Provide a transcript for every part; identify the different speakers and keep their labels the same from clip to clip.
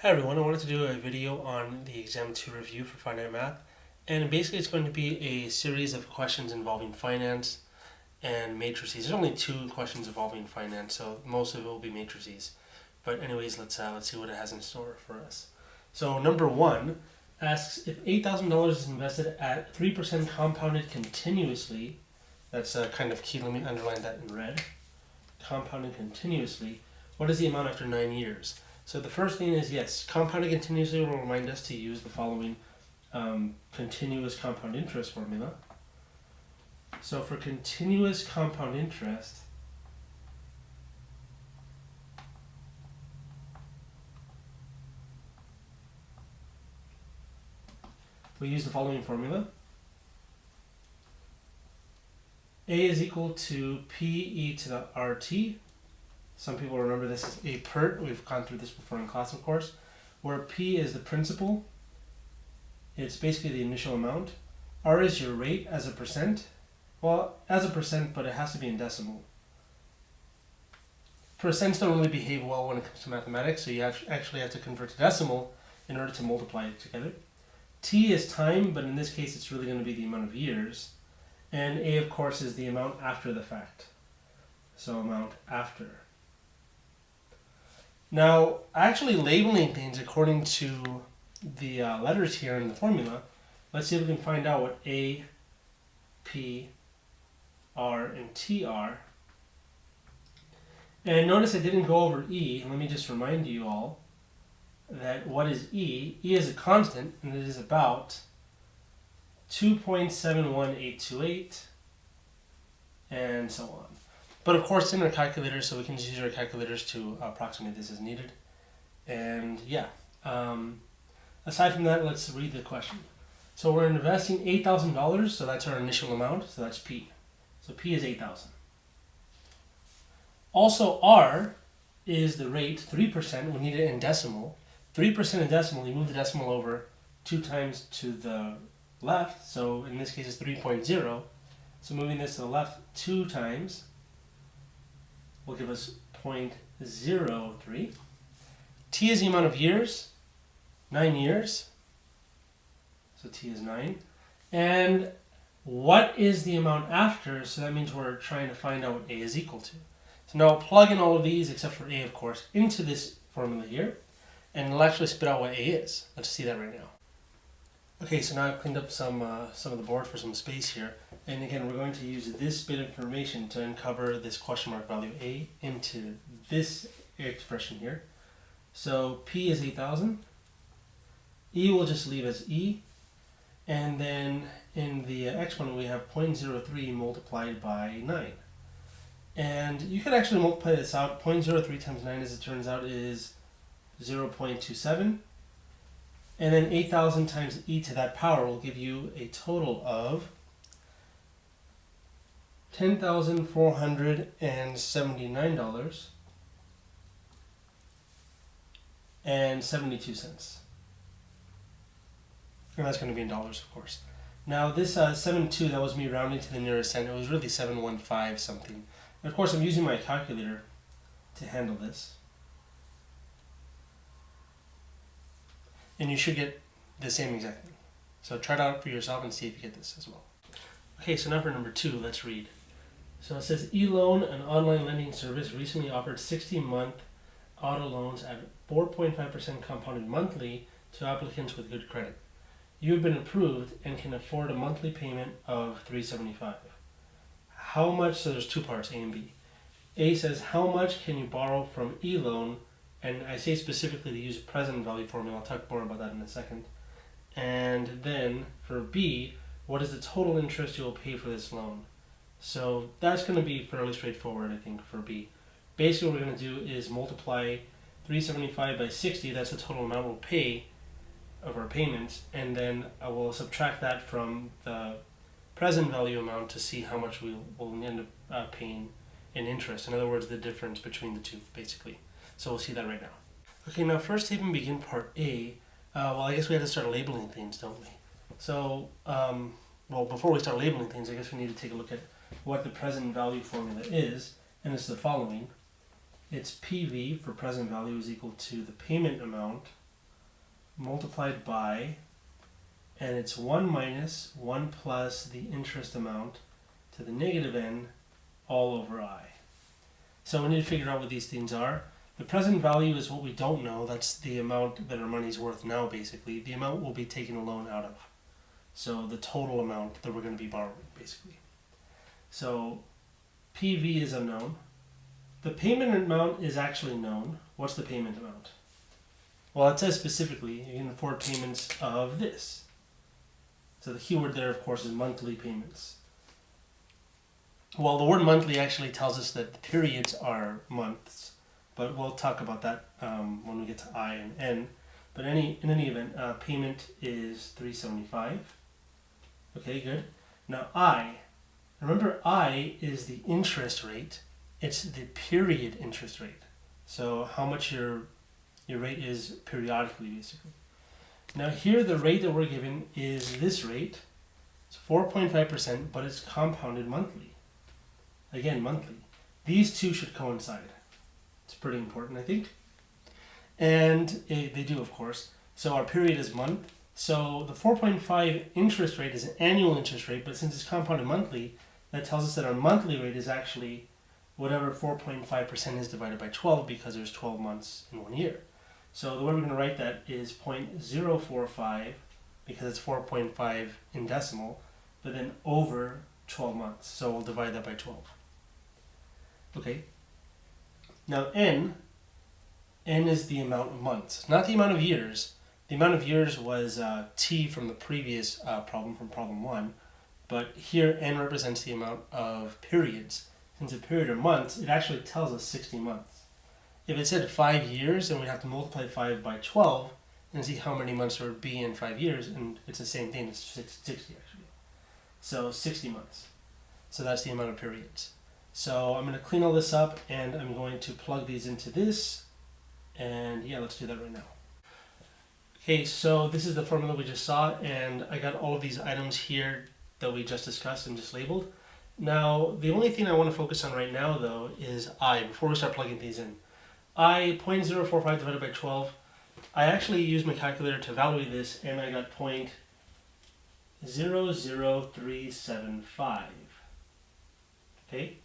Speaker 1: Hi everyone, I wanted to do a video on the Exam 2 review for Finite Math, and basically it's going to be a series of questions involving finance and matrices. There's only 2 questions involving finance, so most of it will be matrices. But anyways, let's see what it has in store for us. So number 1 asks if $8,000 is invested at 3% compounded continuously, that's kind of key, let me underline that in red, compounded continuously, what is the amount after 9 years? So the first thing is, yes, compounding continuously will remind us to use the following continuous compound interest formula. So for continuous compound interest, we use the following formula. A is equal to PE to the RT. Some people remember this as a PERT. We've gone through this before in class, of course, where P is the principal. It's basically the initial amount. R is your rate as a percent. Well, as a percent, but it has to be in decimal. Percents don't really behave well when it comes to mathematics, so you actually have to convert to decimal in order to multiply it together. T is time, but in this case it's really going to be the amount of years. And A, of course, is the amount after the fact. So amount after. Now, actually labeling things according to the letters here in the formula, let's see if we can find out what A, P, R, and T are. And notice I didn't go over E. Let me just remind you all that what is E? E is a constant, and it is about 2.71828, and so on. But of course, it's in our calculator, so we can just use our calculators to approximate this as needed. And yeah, aside from that, let's read the question. So we're investing $8,000, so that's our initial amount, so that's P. So P is 8,000. Also, R is the rate, 3%. We need it in decimal. 3% in decimal, you move the decimal over 2 times to the left, so in this case it's 3.0. So moving this to the left 2 times will give us 0.03. T is the amount of years, 9 years. So T is 9. And what is the amount after? So that means we're trying to find out what A is equal to. So now I'll plug in all of these, except for A, of course, into this formula here, and it'll actually spit out what A is. Let's see that right now. Okay, so now I've cleaned up some of the board for some space here. And again, we're going to use this bit of information to uncover this question mark value A into this expression here. So P is 8,000. E will just leave as E. And then in the exponent, we have 0.03 multiplied by 9. And you could actually multiply this out. 0.03 times 9, as it turns out, is 0.27. And then 8,000 times e to that power will give you a total of $10,479.72. And that's going to be in dollars, of course. Now this 72, that was me rounding to the nearest cent. It was really 715 something. And of course I'm using my calculator to handle this. And you should get the same exact thing. So try it out for yourself and see if you get this as well. Okay, so now for number 2, let's read. So it says, Echelon, an online lending service, recently offered 60-month auto loans at 4.5% compounded monthly to applicants with good credit. You have been approved and can afford a monthly payment of $375. How much? So there's 2 parts, A and B. A says, how much can you borrow from Echelon? And I say specifically to use present value formula. I'll talk more about that in a second. And then for B, what is the total interest you will pay for this loan? So that's going to be fairly straightforward, I think, for B. Basically what we're going to do is multiply 375 by 60. That's the total amount we'll pay of our payments. And then I will subtract that from the present value amount to see how much we will end up paying in interest. In other words, the difference between the two, basically. So we'll see that right now. Okay, now first to even begin part A, well, I guess we have to start labeling things, don't we? So, well, before we start labeling things, I guess we need to take a look at what the present value formula is, and it's the following. It's PV for present value is equal to the payment amount multiplied by, and it's 1 minus 1 plus the interest amount to the negative n all over I. So we need to figure out what these things are. The present value is what we don't know. That's the amount that our money's worth now, basically. The amount we'll be taking a loan out of. So the total amount that we're going to be borrowing, basically. So PV is unknown. The payment amount is actually known. What's the payment amount? Well, it says specifically you can afford payments of this. So the keyword there, of course, is monthly payments. Well, the word monthly actually tells us that the periods are months, but we'll talk about that when we get to I and N. But in any event, payment is $375. Okay, good. Now I, remember I is the interest rate. It's the period interest rate. So how much your rate is periodically, basically. Now here the rate that we're given is this rate. It's 4.5%, but it's compounded monthly. Again, monthly. These two should coincide. It's pretty important, I think. And they do, of course. So our period is month. So the 4.5 interest rate is an annual interest rate, but since it's compounded monthly, that tells us that our monthly rate is actually whatever 4.5% is divided by 12, because there's 12 months in 1 year. So the way we're going to write that is 0.045, because it's 4.5 in decimal, but then over 12 months. So we'll divide that by 12. Okay. Now N is the amount of months, not the amount of years. The amount of years was T from the previous problem, from problem 1, but here N represents the amount of periods. Since a period are months, it actually tells us 60 months. If it said 5 years, then we'd have to multiply 5 by 12 and see how many months there would be in 5 years, and it's the same thing, it's 60 actually. So 60 months. So that's the amount of periods. So I'm going to clean all this up, and I'm going to plug these into this, and yeah, let's do that right now. Okay, so this is the formula we just saw, and I got all of these items here that we just discussed and just labeled. Now, the only thing I want to focus on right now, though, is I, before we start plugging these in. I, 0.045 divided by 12, I actually used my calculator to evaluate this, and I got 0.00375. Okay?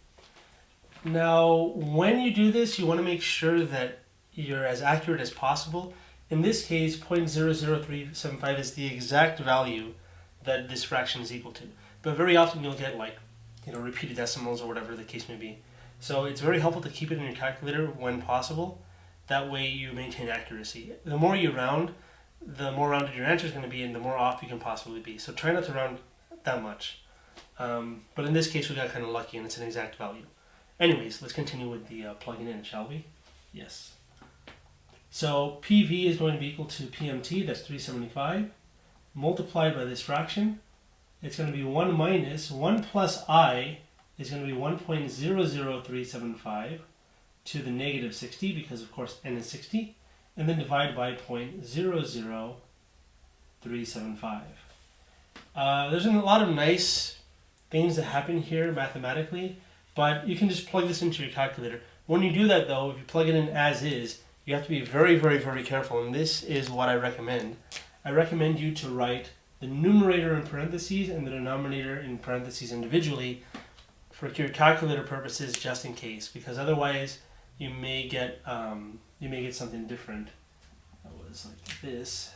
Speaker 1: Now, when you do this, you want to make sure that you're as accurate as possible. In this case, 0.00375 is the exact value that this fraction is equal to. But very often you'll get repeated decimals or whatever the case may be. So it's very helpful to keep it in your calculator when possible. That way you maintain accuracy. The more you round, the more rounded your answer is going to be, and the more off you can possibly be. So try not to round that much. But in this case we got kind of lucky, and it's an exact value. Anyways, let's continue with the plugging in, shall we? Yes. So PV is going to be equal to PMT, that's 375, multiplied by this fraction. It's going to be 1 minus 1 plus I is going to be 1.00375 to the negative 60, because of course n is 60, and then divide by 0.00375. There's a lot of nice things that happen here mathematically, but you can just plug this into your calculator. When you do that, though, if you plug it in as is, you have to be very, very, very careful, and this is what I recommend. I recommend you to write the numerator in parentheses and the denominator in parentheses individually for your calculator purposes, just in case, because otherwise you may get something different. That was like this.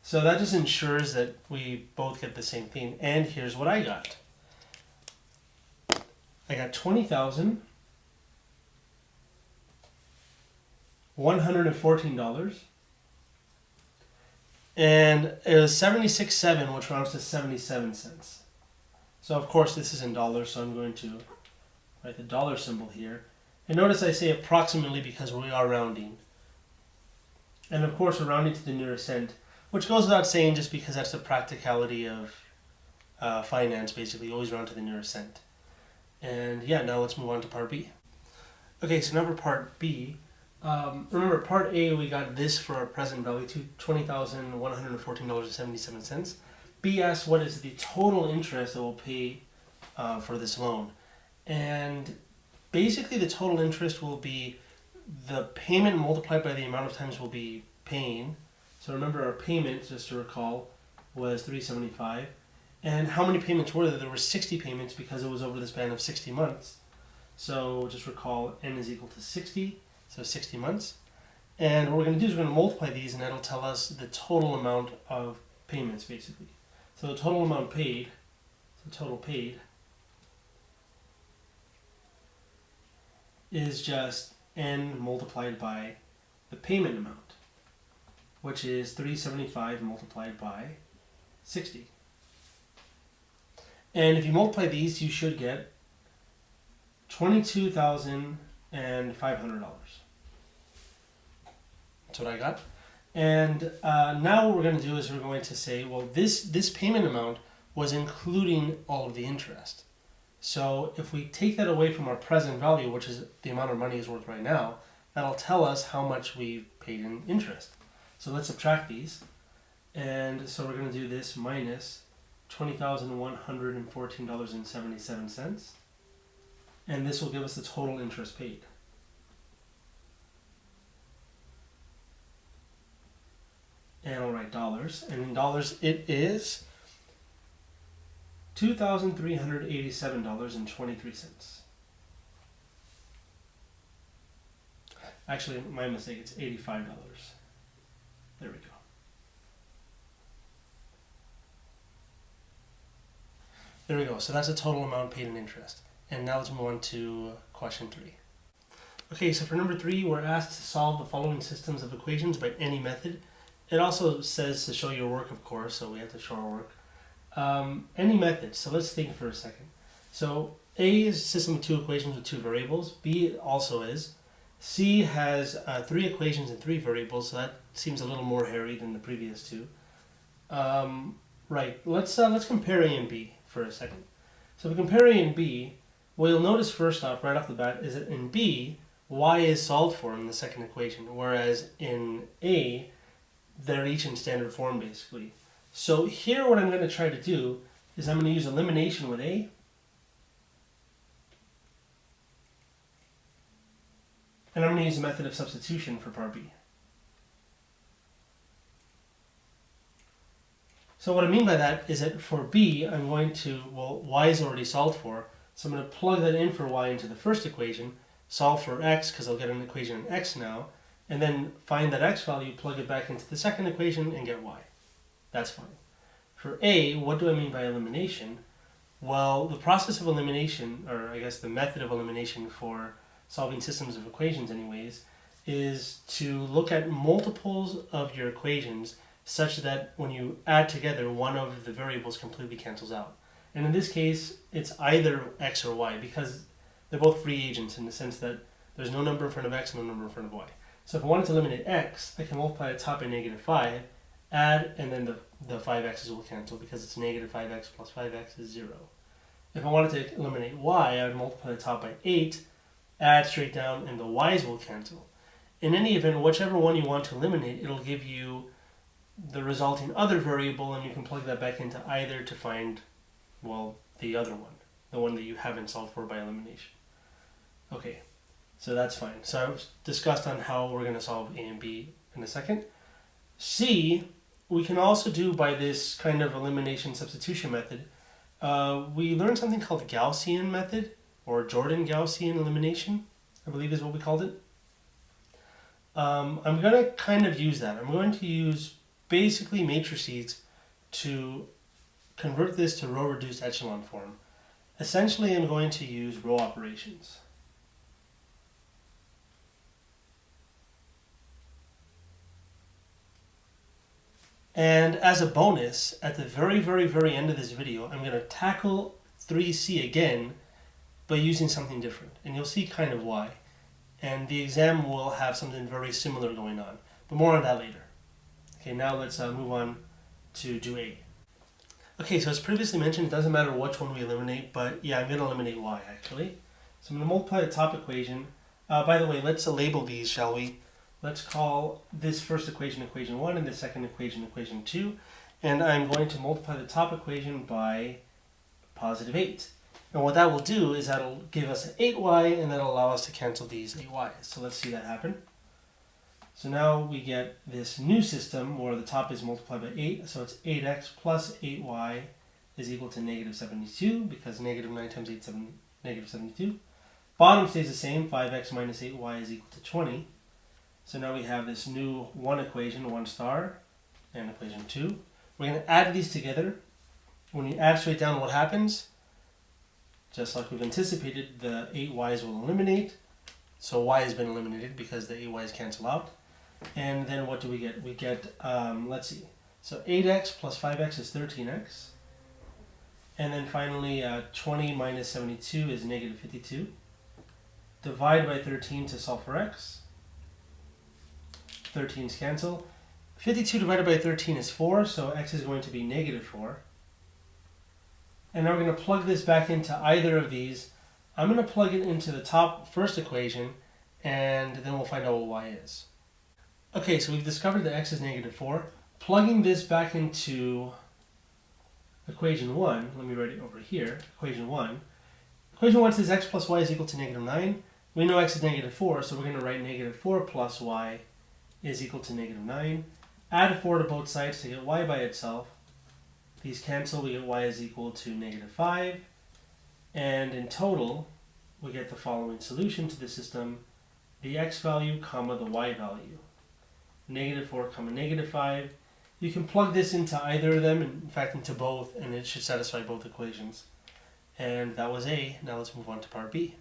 Speaker 1: So that just ensures that we both get the same thing. And here's what I got. I got $20,114. And it was 76.7, which rounds to 77 cents. So of course this is in dollars, so I'm going to write the dollar symbol here. And notice I say approximately because we are rounding. And of course we're rounding to the nearest cent, which goes without saying just because that's the practicality of finance, basically. Always round to the nearest cent. And yeah, now let's move on to part B. Okay, so now for part B. Remember, part A, we got this for our present value, $20,114.77. B asks what is the total interest that we'll pay for this loan. And basically the total interest will be the payment multiplied by the amount of times we'll be paying. So remember our payment, just to recall, was $375. And how many payments were there? There were 60 payments because it was over the span of 60 months. So just recall n is equal to 60, so 60 months. And what we're going to do is we're going to multiply these, and that'll tell us the total amount of payments, basically. So the total amount paid, is just n multiplied by the payment amount, which is 375 multiplied by 60. And if you multiply these, you should get $22,500. That's what I got. And now what we're going to do is we're going to say, well, this payment amount was including all of the interest. So if we take that away from our present value, which is the amount of money is worth right now, that'll tell us how much we've paid in interest. So let's subtract these. And so we're going to do this minus $20,114.77. And this will give us the total interest paid. And I'll write dollars. And in dollars, it is $2,387.23. Actually, my mistake, it's $85. There we go. There we go. So that's the total amount paid in interest. And now let's move on to question 3. Okay, so for number 3, we're asked to solve the following systems of equations by any method. It also says to show your work, of course, so we have to show our work. Any method, so let's think for a second. So A is a system of 2 equations with 2 variables. B also is. C has 3 equations and 3 variables, so that seems a little more hairy than the previous 2. Right, let's compare A and B for a second. So if we compare A and B, what you'll notice first off, right off the bat, is that in B, y is solved for in the second equation, whereas in A, they're each in standard form, basically. So here what I'm going to try to do is I'm going to use elimination with A. And I'm going to use the method of substitution for part B. So what I mean by that is that for B, I'm going to, well, y is already solved for, so I'm going to plug that in for y into the first equation, solve for x, because I'll get an equation in x now, and then find that x value, plug it back into the second equation, and get y. That's fine. For A, what do I mean by elimination? Well, the process of elimination, or I guess the method of elimination for solving systems of equations anyways, is to look at multiples of your equations such that when you add together, one of the variables completely cancels out. And in this case, it's either x or y, because they're both free agents in the sense that there's no number in front of x and no number in front of y. So if I wanted to eliminate x, I can multiply the top by -5, add, and then the 5x's will cancel because it's -5x plus 5x is 0. If I wanted to eliminate y, I would multiply the top by 8, add straight down, and the y's will cancel. In any event, whichever one you want to eliminate, it'll give you the resulting other variable, and you can plug that back into either to find, well, the other one, the one that you haven't solved for by elimination. Okay, so that's fine. So I've discussed on how we're going to solve A and B in a second. C, we can also do by this kind of elimination substitution method. We learned something called Gaussian Method, or Jordan-Gaussian elimination, I believe is what we called it. I'm going to kind of use that. I'm going to use basically matrices to convert this to row-reduced echelon form. Essentially, I'm going to use row operations. And as a bonus, at the very, very, very end of this video, I'm going to tackle 3C again by using something different. And you'll see kind of why. And the exam will have something very similar going on. But more on that later. Okay, now let's move on to do A. Okay, so as previously mentioned, it doesn't matter which one we eliminate, but yeah, I'm going to eliminate y actually. So I'm going to multiply the top equation. By the way, let's label these, shall we? Let's call this first equation equation 1 and the second equation equation 2. And I'm going to multiply the top equation by +8. And what that will do is that'll give us an 8y, and that'll allow us to cancel these 8y's. So let's see that happen. So now we get this new system where the top is multiplied by 8. So it's 8x plus 8y is equal to negative 72, because negative 9 times 8 is negative 72. Bottom stays the same, 5x minus 8y is equal to 20. So now we have this new one equation, 1 star, and equation 2. We're going to add these together. When you add straight down, what happens? Just like we've anticipated, the 8y's will eliminate. So y has been eliminated because the 8y's cancel out. And then what do we get? We get, let's see. So 8x plus 5x is 13x. And then finally, 20 minus 72 is negative 52. Divide by 13 to solve for x. 13's cancel. 52 divided by 13 is 4, so x is going to be negative 4. And now we're going to plug this back into either of these. I'm going to plug it into the top first equation, and then we'll find out what y is. Okay, so we've discovered that x is negative 4. Plugging this back into equation 1, let me write it over here, equation 1. Equation 1 says x plus y is equal to negative 9. We know x is negative 4, so we're going to write negative 4 plus y is equal to negative 9. Add 4 to both sides to get y by itself. These cancel, we get y is equal to negative 5. And in total, we get the following solution to the system: the x value, comma, the y value. Negative 4, comma, negative 5. You can plug this into either of them, in fact into both, and it should satisfy both equations. And that was A. Now let's move on to part B.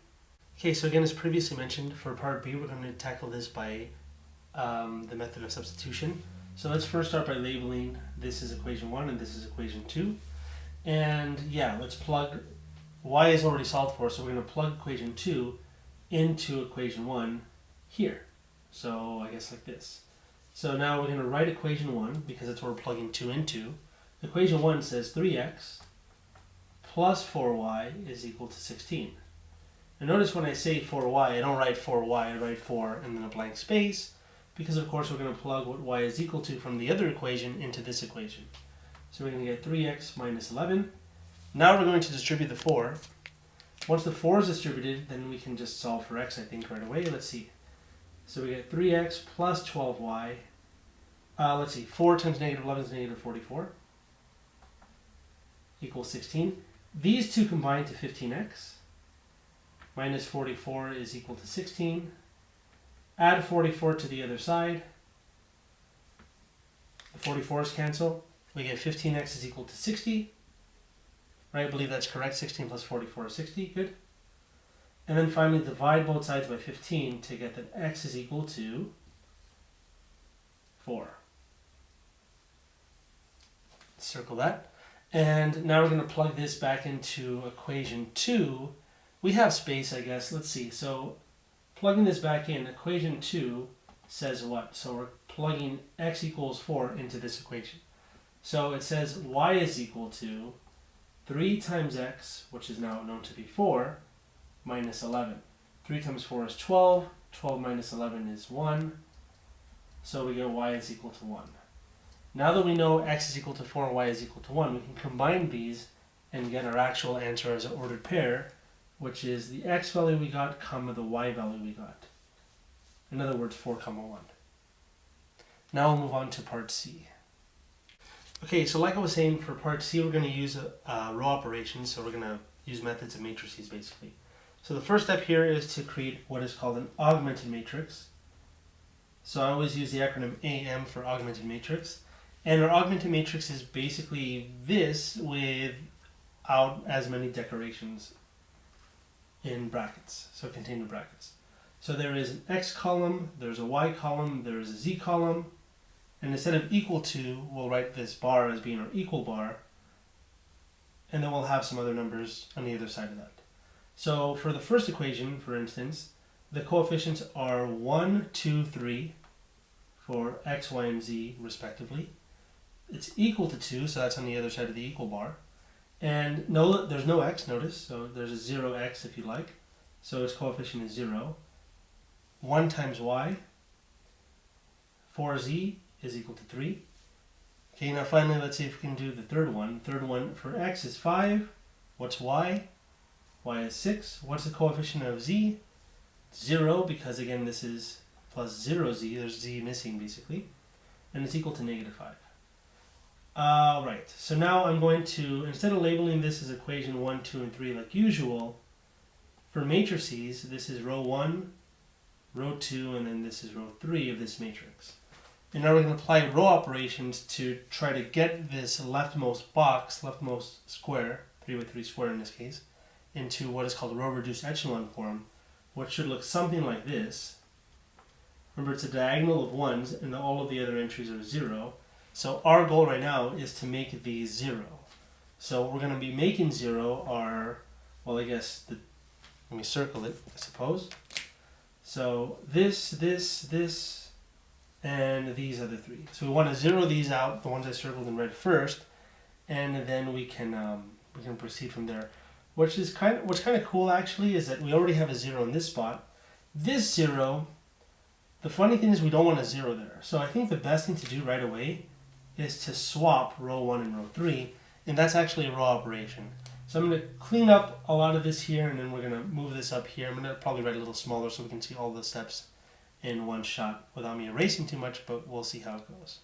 Speaker 1: Okay, so again, as previously mentioned, for part B, we're going to tackle this by the method of substitution. So let's first start by labeling this is equation 1 and this is equation 2. And yeah, let's plug, y is already solved for, so we're going to plug equation 2 into equation 1 here. So I guess like this. So now we're going to write equation 1, because that's what we're plugging 2 into. Equation 1 says 3x plus 4y is equal to 16. And notice when I say 4y, I don't write 4y, I write 4 and then a blank space, because of course we're going to plug what y is equal to from the other equation into this equation. So we're going to get 3x minus 11. Now we're going to distribute the 4. Once the 4 is distributed, then we can just solve for x, I think, right away. Let's see. So we get 3x plus 12y. Let's see, 4 times negative 11 is negative 44. Equals 16. These two combine to 15x. Minus 44 is equal to 16. Add 44 to the other side. The 44's cancel. We get 15x is equal to 60. Right, I believe that's correct. 16 plus 44 is 60. Good. And then finally divide both sides by 15 to get that x is equal to 4. Circle that. And now we're going to plug this back into equation 2. We have space, I guess. Let's see. So plugging this back in, equation 2 says what? So we're plugging x equals 4 into this equation. So it says y is equal to 3 times x, which is now known to be 4, minus 11. 3 times 4 is 12. 12 minus 11 is 1. So we get y is equal to 1. Now that we know x is equal to 4 and y is equal to 1, we can combine these and get our actual answer as an ordered pair, which is the x value we got, comma, the y value we got. In other words, 4, comma, 1. Now we'll move on to part C. Okay, so like I was saying, for part C, we're going to use row operations, so we're going to use methods of matrices, basically. So the first step here is to create what is called an augmented matrix. So I always use the acronym AM for augmented matrix. And our augmented matrix is basically this without as many decorations in brackets, so contained in brackets. So there is an X column, there's a Y column, there's a Z column, and instead of equal to, we'll write this bar as being our equal bar, and then we'll have some other numbers on the other side of that. So for the first equation, for instance, the coefficients are 1, 2, 3 for X, Y, and Z respectively. It's equal to 2, so that's on the other side of the equal bar. And no, there's no x, notice, so there's a 0x if you like. So its coefficient is 0. 1 times y, 4z is equal to 3. Okay, now finally let's see if we can do the third one. Third one for x is 5. What's y? y is 6. What's the coefficient of z? 0, because again this is plus 0z, there's z missing basically, and it's equal to negative 5. Right, so now I'm going to, instead of labeling this as equation 1, 2, and 3 like usual, for matrices, this is row 1, row 2, and then this is row 3 of this matrix. And now we're going to apply row operations to try to get this leftmost box, leftmost square, 3 by 3 square in this case, into what is called a row reduced echelon form, which should look something like this. Remember, it's a diagonal of 1s, and all of the other entries are 0. So our goal right now is to make these 0. So what we're going to be making 0 are, well, I guess, let me circle it, I suppose. So this, and these other 3. So we want to 0 these out, the ones I circled in red first, and then we can proceed from there. What's kind of cool actually is that we already have a 0 in this spot. This 0, the funny thing is we don't want a 0 there. So I think the best thing to do right away is to swap row 1 and row 3, and that's actually a row operation. So I'm going to clean up a lot of this here, and then we're going to move this up here. I'm going to probably write a little smaller so we can see all the steps in one shot without me erasing too much, but we'll see how it goes.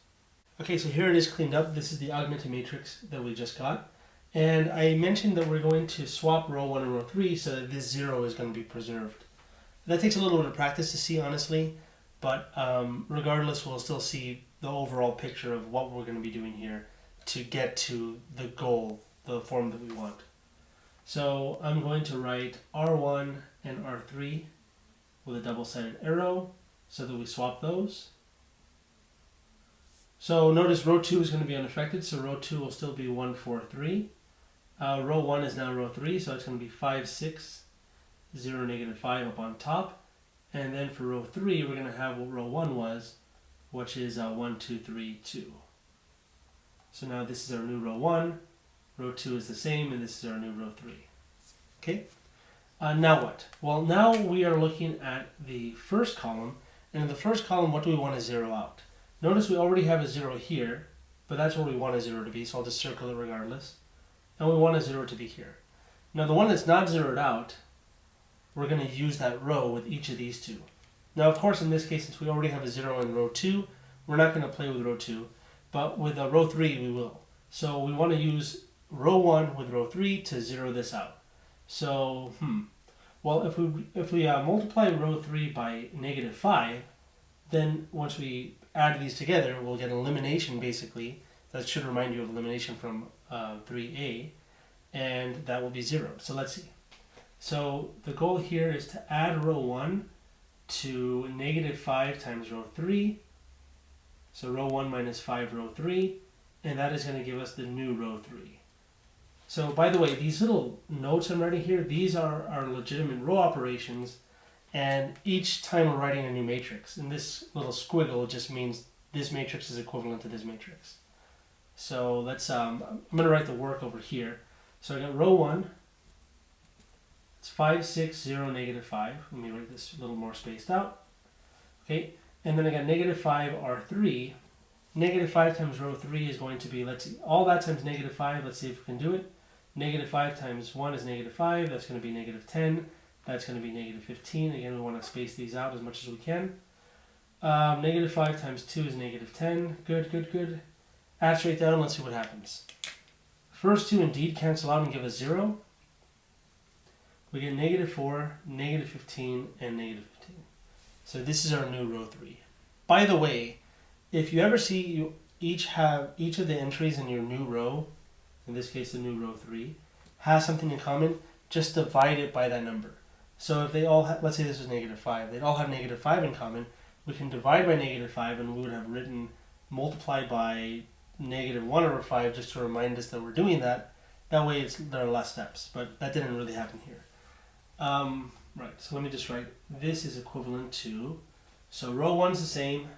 Speaker 1: Okay, so here it is cleaned up. This is the augmented matrix that we just got. And I mentioned that we're going to swap row 1 and row 3 so that this 0 is going to be preserved. That takes a little bit of practice to see, honestly, but regardless, we'll still see the overall picture of what we're going to be doing here to get to the goal, the form that we want. So I'm going to write R1 and R3 with a double-sided arrow so that we swap those. So notice row 2 is going to be unaffected, so row 2 will still be 1, 4, 3. Row 1 is now row 3, so it's going to be 5, 6, 0, negative 5 up on top. And then for row 3, we're going to have what row 1 was, which is 1, 2, 3, 2. So now this is our new row 1, row 2 is the same, and this is our new row 3. Okay? Now what? Well, now we are looking at the first column, and in the first column, what do we want to 0 out? Notice we already have a 0 here, but that's where we want a 0 to be, so I'll just circle it regardless. And we want a 0 to be here. Now the one that's not zeroed out, we're going to use that row with each of these two. Now of course in this case, since we already have a 0 in row 2, we're not going to play with row 2, but with row 3 we will. So we want to use row 1 with row 3 to 0 this out. So, well, if we multiply row 3 by negative 5, then once we add these together, we'll get elimination basically. That should remind you of elimination from 3a, and that will be 0. So let's see. So the goal here is to add row 1 to negative 5 times row 3. So row 1 minus 5 row 3, and that is going to give us the new row 3. So by the way, these little notes I'm writing here, these are our legitimate row operations, and each time we're writing a new matrix. And this little squiggle just means this matrix is equivalent to this matrix. So let's, I'm going to write the work over here. So I got row 1, it's 5, 6, 0, negative 5. Let me write this a little more spaced out. Okay, and then I got negative 5, R3. Negative 5 times row 3 is going to be, let's see, all that times negative 5, let's see if we can do it. Negative 5 times 1 is negative 5, that's going to be negative 10. That's going to be negative 15. Again, we want to space these out as much as we can. Negative 5 times 2 is negative 10. Good, good, good. Add straight down, let's see what happens. First two indeed cancel out and give us 0. We get negative 4, negative 15, and negative 15. So this is our new row 3. By the way, if you ever see you each of the entries in your new row, in this case the new row 3, has something in common, just divide it by that number. So if they all have, let's say this was negative 5, they'd all have negative 5 in common, we can divide by negative 5 and we would have written multiply by negative 1 over 5 just to remind us that we're doing that. That way there are less steps, but that didn't really happen here. Right, so let me just write, this is equivalent to, so row 1 is the same,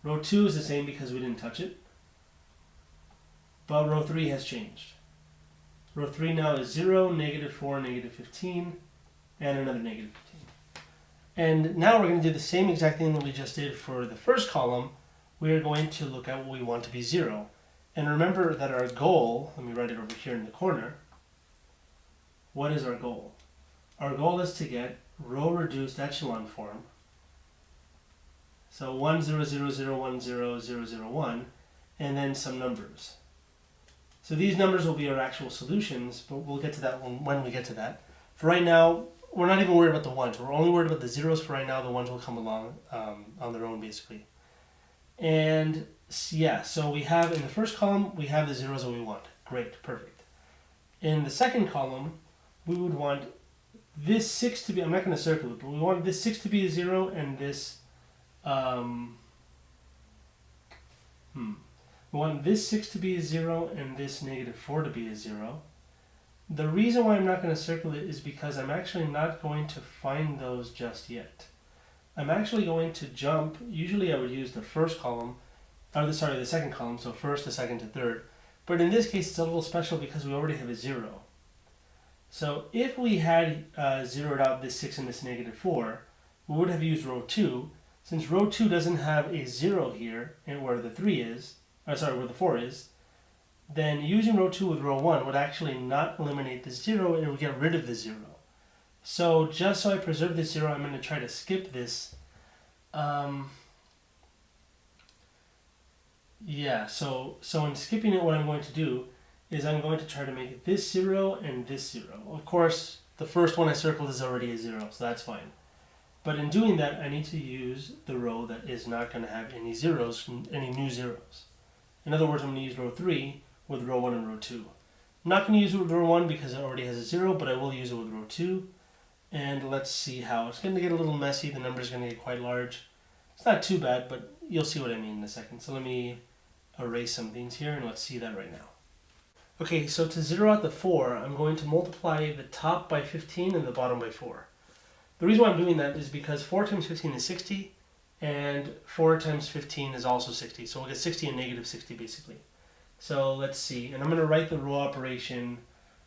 Speaker 1: row 2 is the same because we didn't touch it, but row 3 has changed. Row 3 now is 0, negative 4, negative 15, and another negative 15. And now we're going to do the same exact thing that we just did for the first column. We are going to look at what we want to be 0. And remember that our goal, let me write it over here in the corner. What is our goal? Our goal is to get row reduced echelon form. So 1, 0, 0, 0, 1, 0, 0, 0, 1, and then some numbers. So these numbers will be our actual solutions, but we'll get to that when we get to that. For right now, we're not even worried about the ones. We're only worried about the zeros for right now. The ones will come along on their own, basically. And yeah, so we have in the first column, we have the zeros that we want. Great, perfect. In the second column, we would want this 6 to be, I'm not going to circle it, but we want this 6 to be a 0 and this, we want this 6 to be a 0 and this -4 to be a 0. The reason why I'm not going to circle it is because I'm actually not going to find those just yet. I'm actually going to jump, usually I would use the first column, or the second column, so first to second to third. But in this case it's a little special because we already have a 0. So if we had zeroed out this 6 and this -4, we would have used row 2. Since row 2 doesn't have a 0 here, and where the 3 is, where the 4 is, then using row 2 with row 1 would actually not eliminate the 0, and it would get rid of the 0. So just so I preserve the 0, I'm going to try to skip this. Yeah, so in skipping it, what I'm going to do is I'm going to try to make this 0 and this 0. Of course, the first one I circled is already a 0, so that's fine. But in doing that, I need to use the row that is not going to have any zeros, any new zeros. In other words, I'm going to use row 3 with row 1 and row 2. I'm not going to use it with row 1 because it already has a 0, but I will use it with row 2. And let's see how. It's going to get a little messy. The number is going to get quite large. It's not too bad, but you'll see what I mean in a second. So let me erase some things here, and let's see that right now. Okay, so to zero out the 4, I'm going to multiply the top by 15 and the bottom by 4. The reason why I'm doing that is because 4 times 15 is 60, and 4 times 15 is also 60. So we'll get 60 and -60 basically. So let's see, and I'm going to write the row operation.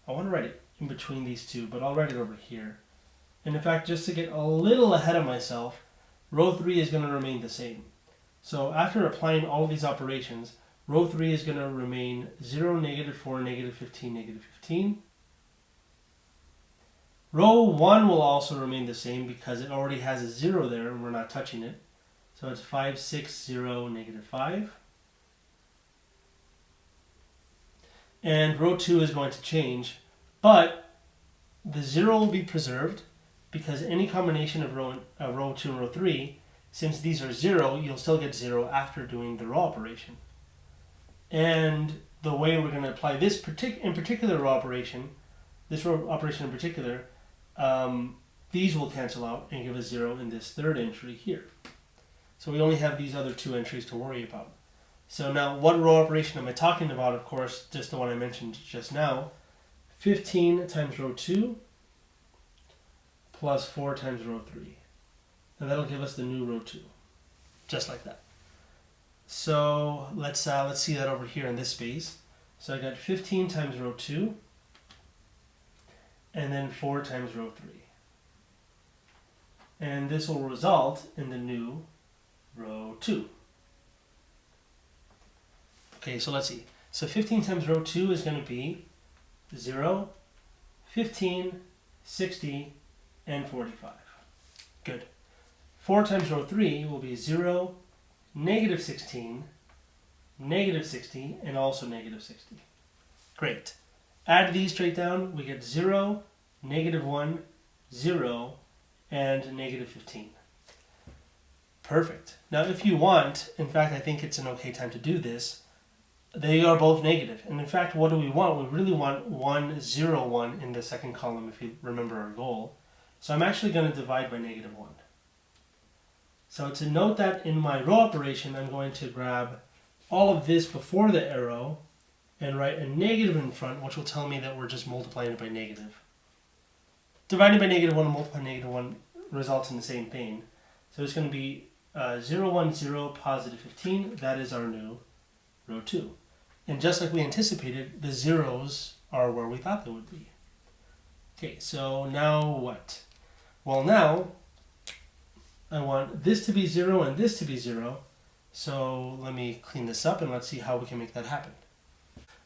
Speaker 1: I want to write it in between these two, but I'll write it over here. And in fact, just to get a little ahead of myself, row 3 is going to remain the same. So after applying all of these operations, row 3 is going to remain 0, -4, -15, -15. Row 1 will also remain the same because it already has a 0 there and we're not touching it. So it's 5, 6, 0, -5. And row 2 is going to change, but the 0 will be preserved because any combination of row 2 and row 3, since these are 0, you'll still get 0 after doing the row operation. And the way we're going to apply this particular row operation, this row operation in particular, these will cancel out and give us 0 in this third entry here. So we only have these other two entries to worry about. So now, what row operation am I talking about? Of course, just the one I mentioned just now. 15 times row 2 plus 4 times row 3. And that'll give us the new row 2. Just like that. So let's see that over here in this space. So I got 15 times row 2 and then 4 times row 3. And this will result in the new row 2. Okay, so let's see. So 15 times row 2 is going to be 0, 15, 60, and 45. Good. 4 times row 3 will be 0, -16, -60, and also -60. Great. Add these straight down, we get 0, -1, 0, and -15. Perfect. Now if you want, in fact I think it's an okay time to do this, they are both negative. And in fact, what do we want? We really want 1, 0, 1 in the second column if you remember our goal. So I'm actually going to divide by -1. So to note that in my row operation, I'm going to grab all of this before the arrow and write a negative in front, which will tell me that we're just multiplying it by negative. Dividing by -1 and multiplying by -1 results in the same thing. So it's going to be 0, 1, 0, +15. That is our new row 2. And just like we anticipated, the zeros are where we thought they would be. Okay, so now what? Well, now I want this to be 0 and this to be 0. So let me clean this up and let's see how we can make that happen.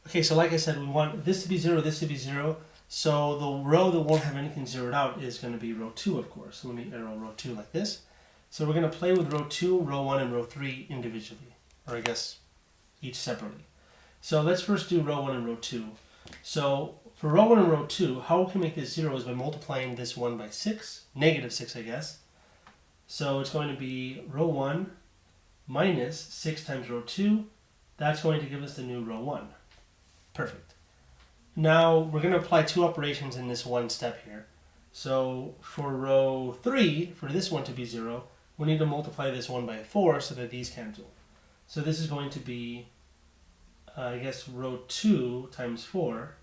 Speaker 1: Okay, so like I said, we want this to be 0, this to be 0. So the row that won't have anything zeroed out is going to be row 2, of course. So let me arrow row 2 like this. So we're going to play with row 2, row 1, and row 3 individually. Or I guess each separately. So let's first do row 1 and row 2. So for row 1 and row 2, how we can make this 0 is by multiplying this 1 by 6. Negative 6, I guess. So it's going to be row 1 minus 6 times row 2. That's going to give us the new row 1. Perfect. Now we're going to apply two operations in this one step here. So for row 3, for this one to be 0, we need to multiply this 1 by 4 so that these cancel. So this is going to be, I guess, row 2 times 4.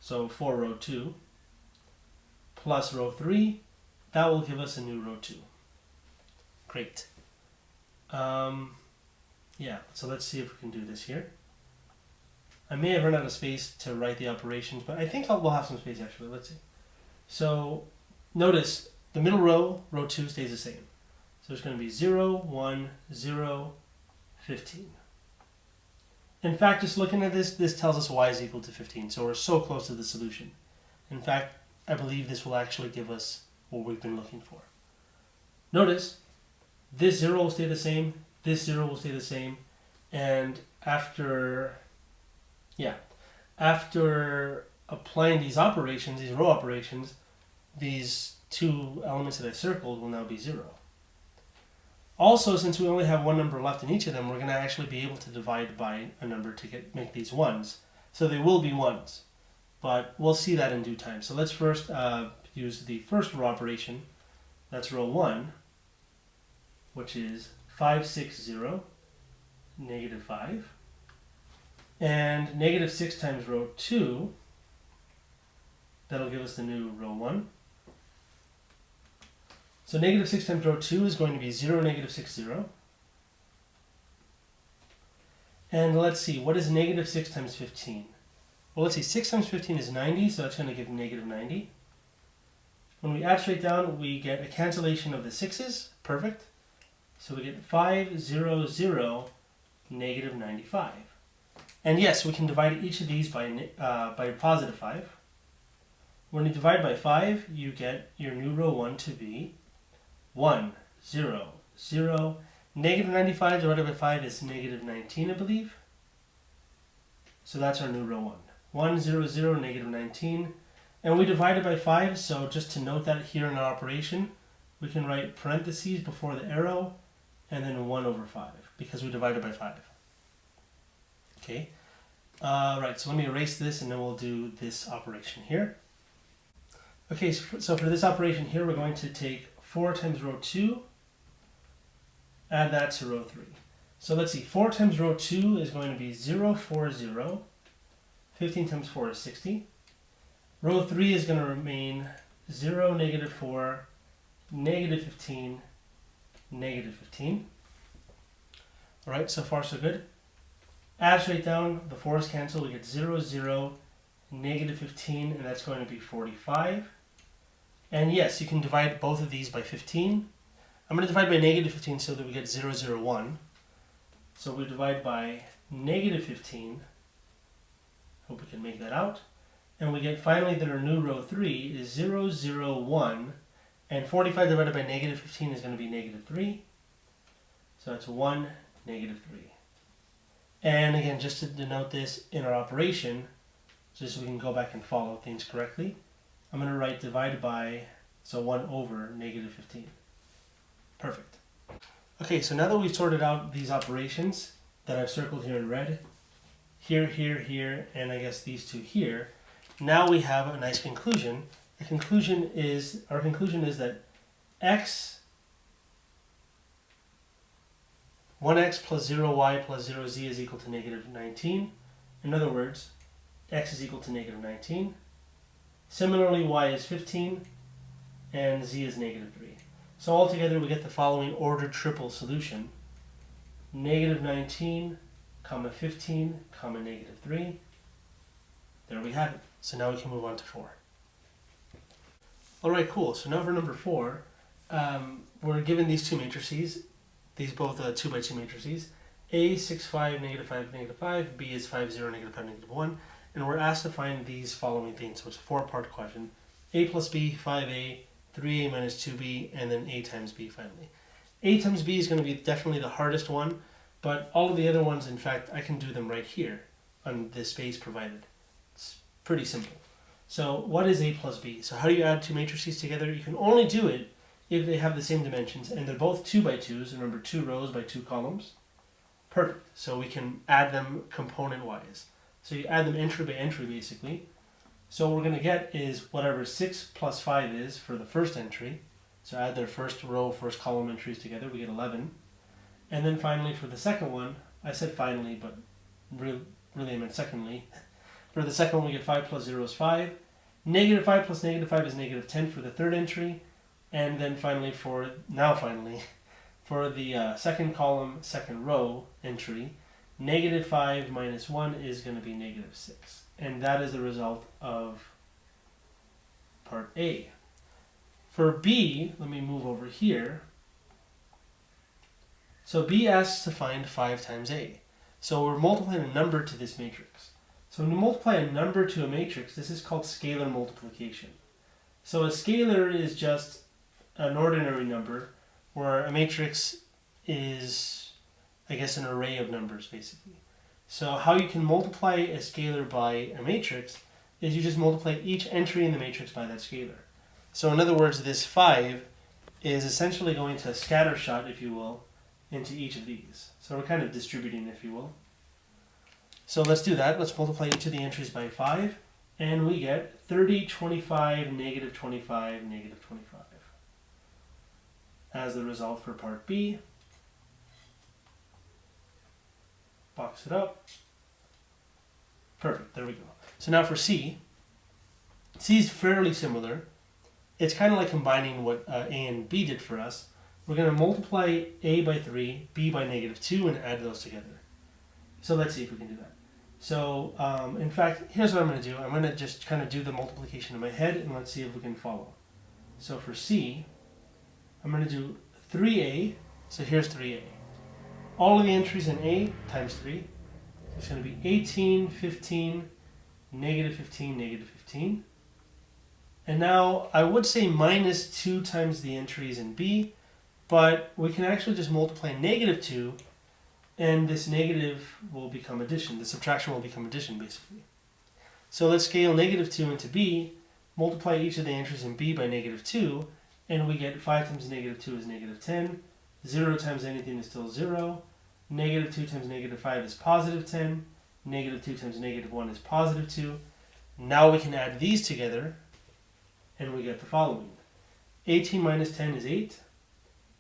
Speaker 1: So 4 row 2 plus row 3. That will give us a new row 2. Great. Yeah, so let's see if we can do this here. I may have run out of space to write the operations, but I think we'll have some space actually. Let's see. So notice the middle row, row 2, stays the same. So it's going to be 0, 1, 0, 15. In fact, just looking at this tells us y is equal to 15. So we're so close to the solution. In fact, I believe this will actually give us what we've been looking for. Notice this 0 will stay the same, this 0 will stay the same, and after applying these operations, these row operations, these two elements that I circled will now be 0. Also, since we only have one number left in each of them, we're going to actually be able to divide by a number to make these 1s. So they will be 1s, but we'll see that in due time. So let's first use the first row operation. That's row 1, which is 5, 6, 0, negative 5. And negative 6 times row 2, that'll give us the new row 1. So negative 6 times row 2 is going to be 0, negative 6, 0. And let's see, what is negative 6 times 15? Well, let's see, 6 times 15 is 90, so that's going to give negative 90. When we add straight down, we get a cancellation of the 6's. Perfect. So we get 5, 0, 0, negative 95. And yes, we can divide each of these by positive 5. When you divide by 5, you get your new row 1 to be 1, 0, 0. Negative 95 divided by 5 is negative 19, I believe. So that's our new row 1. 1, 0, 0, negative 19. And we divided by 5, so just to note that here in our operation, we can write parentheses before the arrow, and then 1 over 5, because we divided by 5. Okay, right, so let me erase this and then we'll do this operation here. Okay, so for this operation here, we're going to take 4 times row 2, add that to row 3. So let's see, 4 times row 2 is going to be 0, 4, 0. 15 times 4 is 60. Row 3 is going to remain 0, negative 4, negative 15, negative 15. All right, so far so good. Add straight down, the 4's cancel, we get 0, 0, negative 15, and that's going to be 45. And yes, you can divide both of these by 15. I'm going to divide by negative 15 so that we get 0, 0, 1. So we divide by negative 15. Hope we can make that out. And we get finally that our new row 3 is 0, 0, 1. And 45 divided by negative 15 is going to be negative 3. So that's 1, negative 3. And again, just to denote this in our operation, just so we can go back and follow things correctly, I'm going to write divided by, so 1 over negative 15. Perfect. Okay, so now that we've sorted out these operations that I've circled here in red, here, here, here, and I guess these two here, now we have a nice conclusion. Our conclusion is that x, 1x plus 0y plus 0z is equal to negative 19. In other words, x is equal to negative 19. Similarly, y is 15, and z is negative 3. So altogether, we get the following ordered triple solution. Negative 19, comma 15, comma negative 3. There we have it. So now we can move on to 4. Alright, cool. So now for number 4, we're given these two matrices, these both 2 by 2 matrices, A 6, 5, negative 5, negative 5, B is 5, 0, negative 5, negative 1, and we're asked to find these following things. So it's a four-part question. A plus B, 5A, 3A minus 2B, and then A times B finally. A times B is going to be definitely the hardest one, but all of the other ones, in fact, I can do them right here on the space provided. It's pretty simple. So what is A plus B? So how do you add two matrices together? You can only do it if they have the same dimensions, and they're both 2 by 2s. Remember, 2 rows by 2 columns. Perfect. So we can add them component-wise. So you add them entry by entry, basically. So what we're going to get is whatever 6 plus 5 is for the first entry. So add their first row, first column entries together, we get 11. And then finally for the second one, I said finally, but really I meant secondly. For the second one, we get 5 plus 0 is 5. Negative 5 plus negative 5 is negative 10 for the third entry. And then finally for the second column, second row entry, negative 5 minus 1 is going to be negative 6. And that is the result of part A. For B, let me move over here. So B asks to find 5 times A. So we're multiplying a number to this matrix. So when you multiply a number to a matrix, this is called scalar multiplication. So a scalar is just an ordinary number, where a matrix is, I guess, an array of numbers, basically. So how you can multiply a scalar by a matrix is you just multiply each entry in the matrix by that scalar. So in other words, this 5 is essentially going to scattershot, if you will, into each of these. So we're kind of distributing, if you will. So let's do that. Let's multiply each of the entries by 5, and we get 30, 25, negative 25, negative 25 as the result for part B. Box it up. Perfect, there we go. So now for C, C is fairly similar. It's kind of like combining what A and B did for us. We're going to multiply A by 3, B by negative 2, and add those together. So let's see if we can do that. So in fact, here's what I'm going to do. I'm going to just kind of do the multiplication in my head, and let's see if we can follow. So for C, I'm going to do 3A. So here's 3A. All of the entries in A times 3. So it's going to be 18, 15, negative 15, negative 15. And now I would say minus 2 times the entries in B, but we can actually just multiply negative 2, and this negative will become addition. The subtraction will become addition, basically. So let's scale negative 2 into B, multiply each of the entries in B by negative 2, and we get 5 times negative 2 is negative 10, 0 times anything is still 0, negative 2 times negative 5 is positive 10, negative 2 times negative 1 is positive 2. Now we can add these together, and we get the following. 18 minus 10 is 8,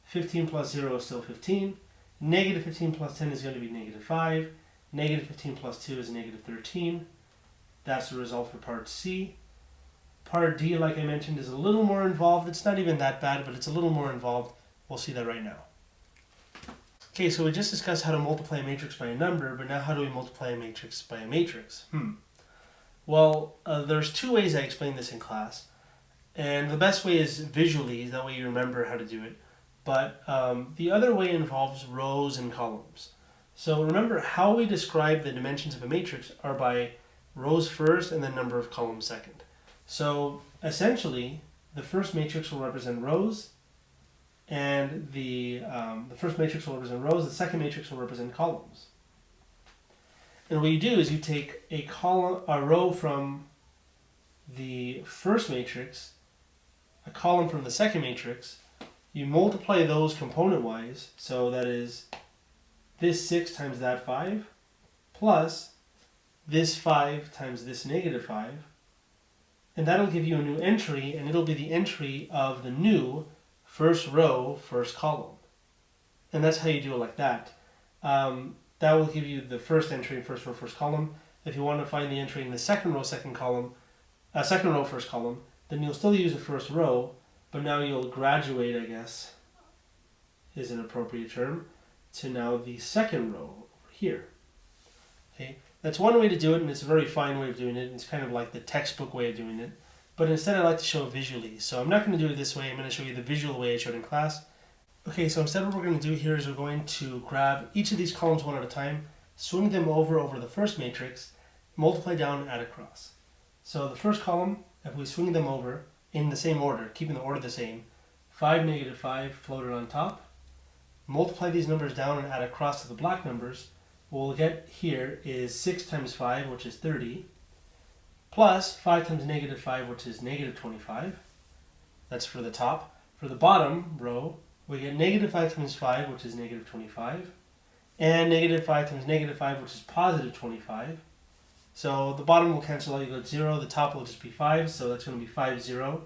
Speaker 1: 15 plus 0 is still 15, negative 15 plus 10 is going to be negative 5, negative 15 plus 2 is negative 13. That's the result for part C. Part D, like I mentioned, is a little more involved. It's not even that bad, but it's a little more involved. We'll see that right now. Okay, so we just discussed how to multiply a matrix by a number, but now how do we multiply a matrix by a matrix? Well, there's two ways I explained this in class. And the best way is visually, that way you remember how to do it. But the other way involves rows and columns. So remember, how we describe the dimensions of a matrix are by rows first and then number of columns second. So essentially, the first matrix will represent rows, and the first matrix will represent rows, the second matrix will represent columns. And what you do is you take a row from the first matrix, a column from the second matrix, you multiply those component-wise, so that is this 6 times that 5, plus this 5 times this negative 5, and that'll give you a new entry, and it'll be the entry of the new first row, first column. And that's how you do it like that. That will give you the first entry in first row, first column. If you want to find the entry in the second row, second column, second row, first column, then you'll still use the first row, but now you'll graduate, I guess, is an appropriate term, to now the second row over here. Okay, that's one way to do it, and it's a very fine way of doing it. It's kind of like the textbook way of doing it, but instead I like to show it visually. So I'm not going to do it this way. I'm going to show you the visual way I showed in class. Okay, so instead what we're going to do here is we're going to grab each of these columns one at a time, swing them over the first matrix, multiply down and add across. So the first column, if we swing them over in the same order, keeping the order the same, 5, negative 5 floated on top, multiply these numbers down and add across to the black numbers, what we'll get here is 6 times 5, which is 30, plus 5 times negative 5, which is negative 25. That's for the top. For the bottom row, we get negative 5 times 5, which is negative 25, and negative 5 times negative 5, which is positive 25. So the bottom will cancel out, you go 0, the top will just be 5, so that's going to be 5, 0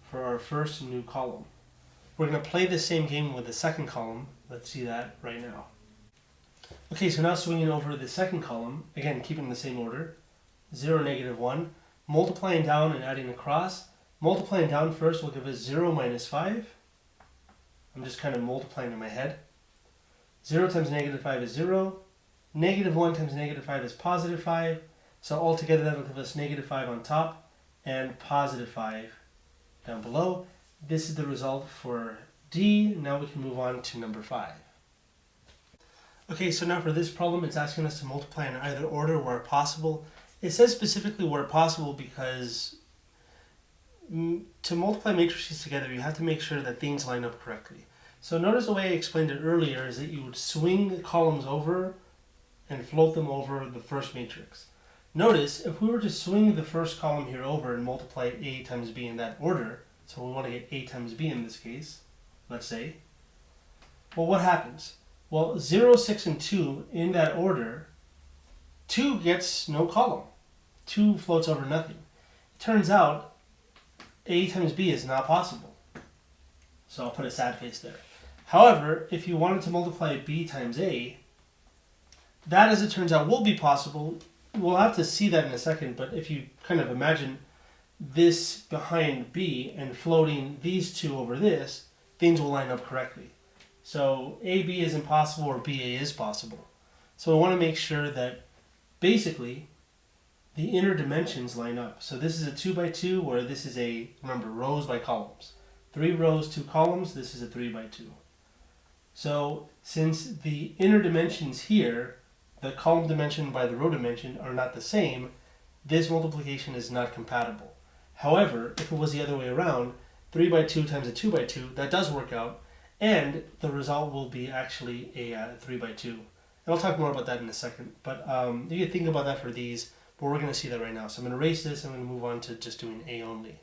Speaker 1: for our first new column. We're going to play the same game with the second column. Let's see that right now. Okay, so now swinging over the second column, again keeping the same order, 0, negative 1, multiplying down and adding across. Multiplying down first will give us 0 minus 5. I'm just kind of multiplying in my head. 0 times negative 5 is 0. Negative 1 times negative 5 is positive 5. So altogether that will give us negative 5 on top and positive 5 down below. This is the result for D. Now we can move on to number 5. Okay, so now for this problem, it's asking us to multiply in either order where possible. It says specifically where possible because to multiply matrices together, you have to make sure that things line up correctly. So notice the way I explained it earlier is that you would swing the columns over and float them over the first matrix. Notice, if we were to swing the first column here over and multiply A times B in that order, so we want to get A times B in this case, let's say, well, what happens? Well, 0, 6, and 2 in that order, 2 gets no column. 2 floats over nothing. It turns out A times B is not possible. So I'll put a sad face there. However, if you wanted to multiply B times A, that, as it turns out, will be possible. We'll have to see that in a second, but if you kind of imagine this behind B and floating these two over this, things will line up correctly. So AB isn't possible or BA is possible. So we want to make sure that basically the inner dimensions line up. So this is a 2 by 2 where this is a, remember, rows by columns. 3 rows, 2 columns, this is a 3 by 2. So since the inner dimensions here, the column dimension by the row dimension, are not the same, this multiplication is not compatible. However, if it was the other way around, 3 by 2 times a 2 by 2, that does work out, and the result will be actually a 3 by 2. And I'll talk more about that in a second, but you can think about that for these, but we're going to see that right now. So I'm going to erase this, and I'm going to move on to just doing A only.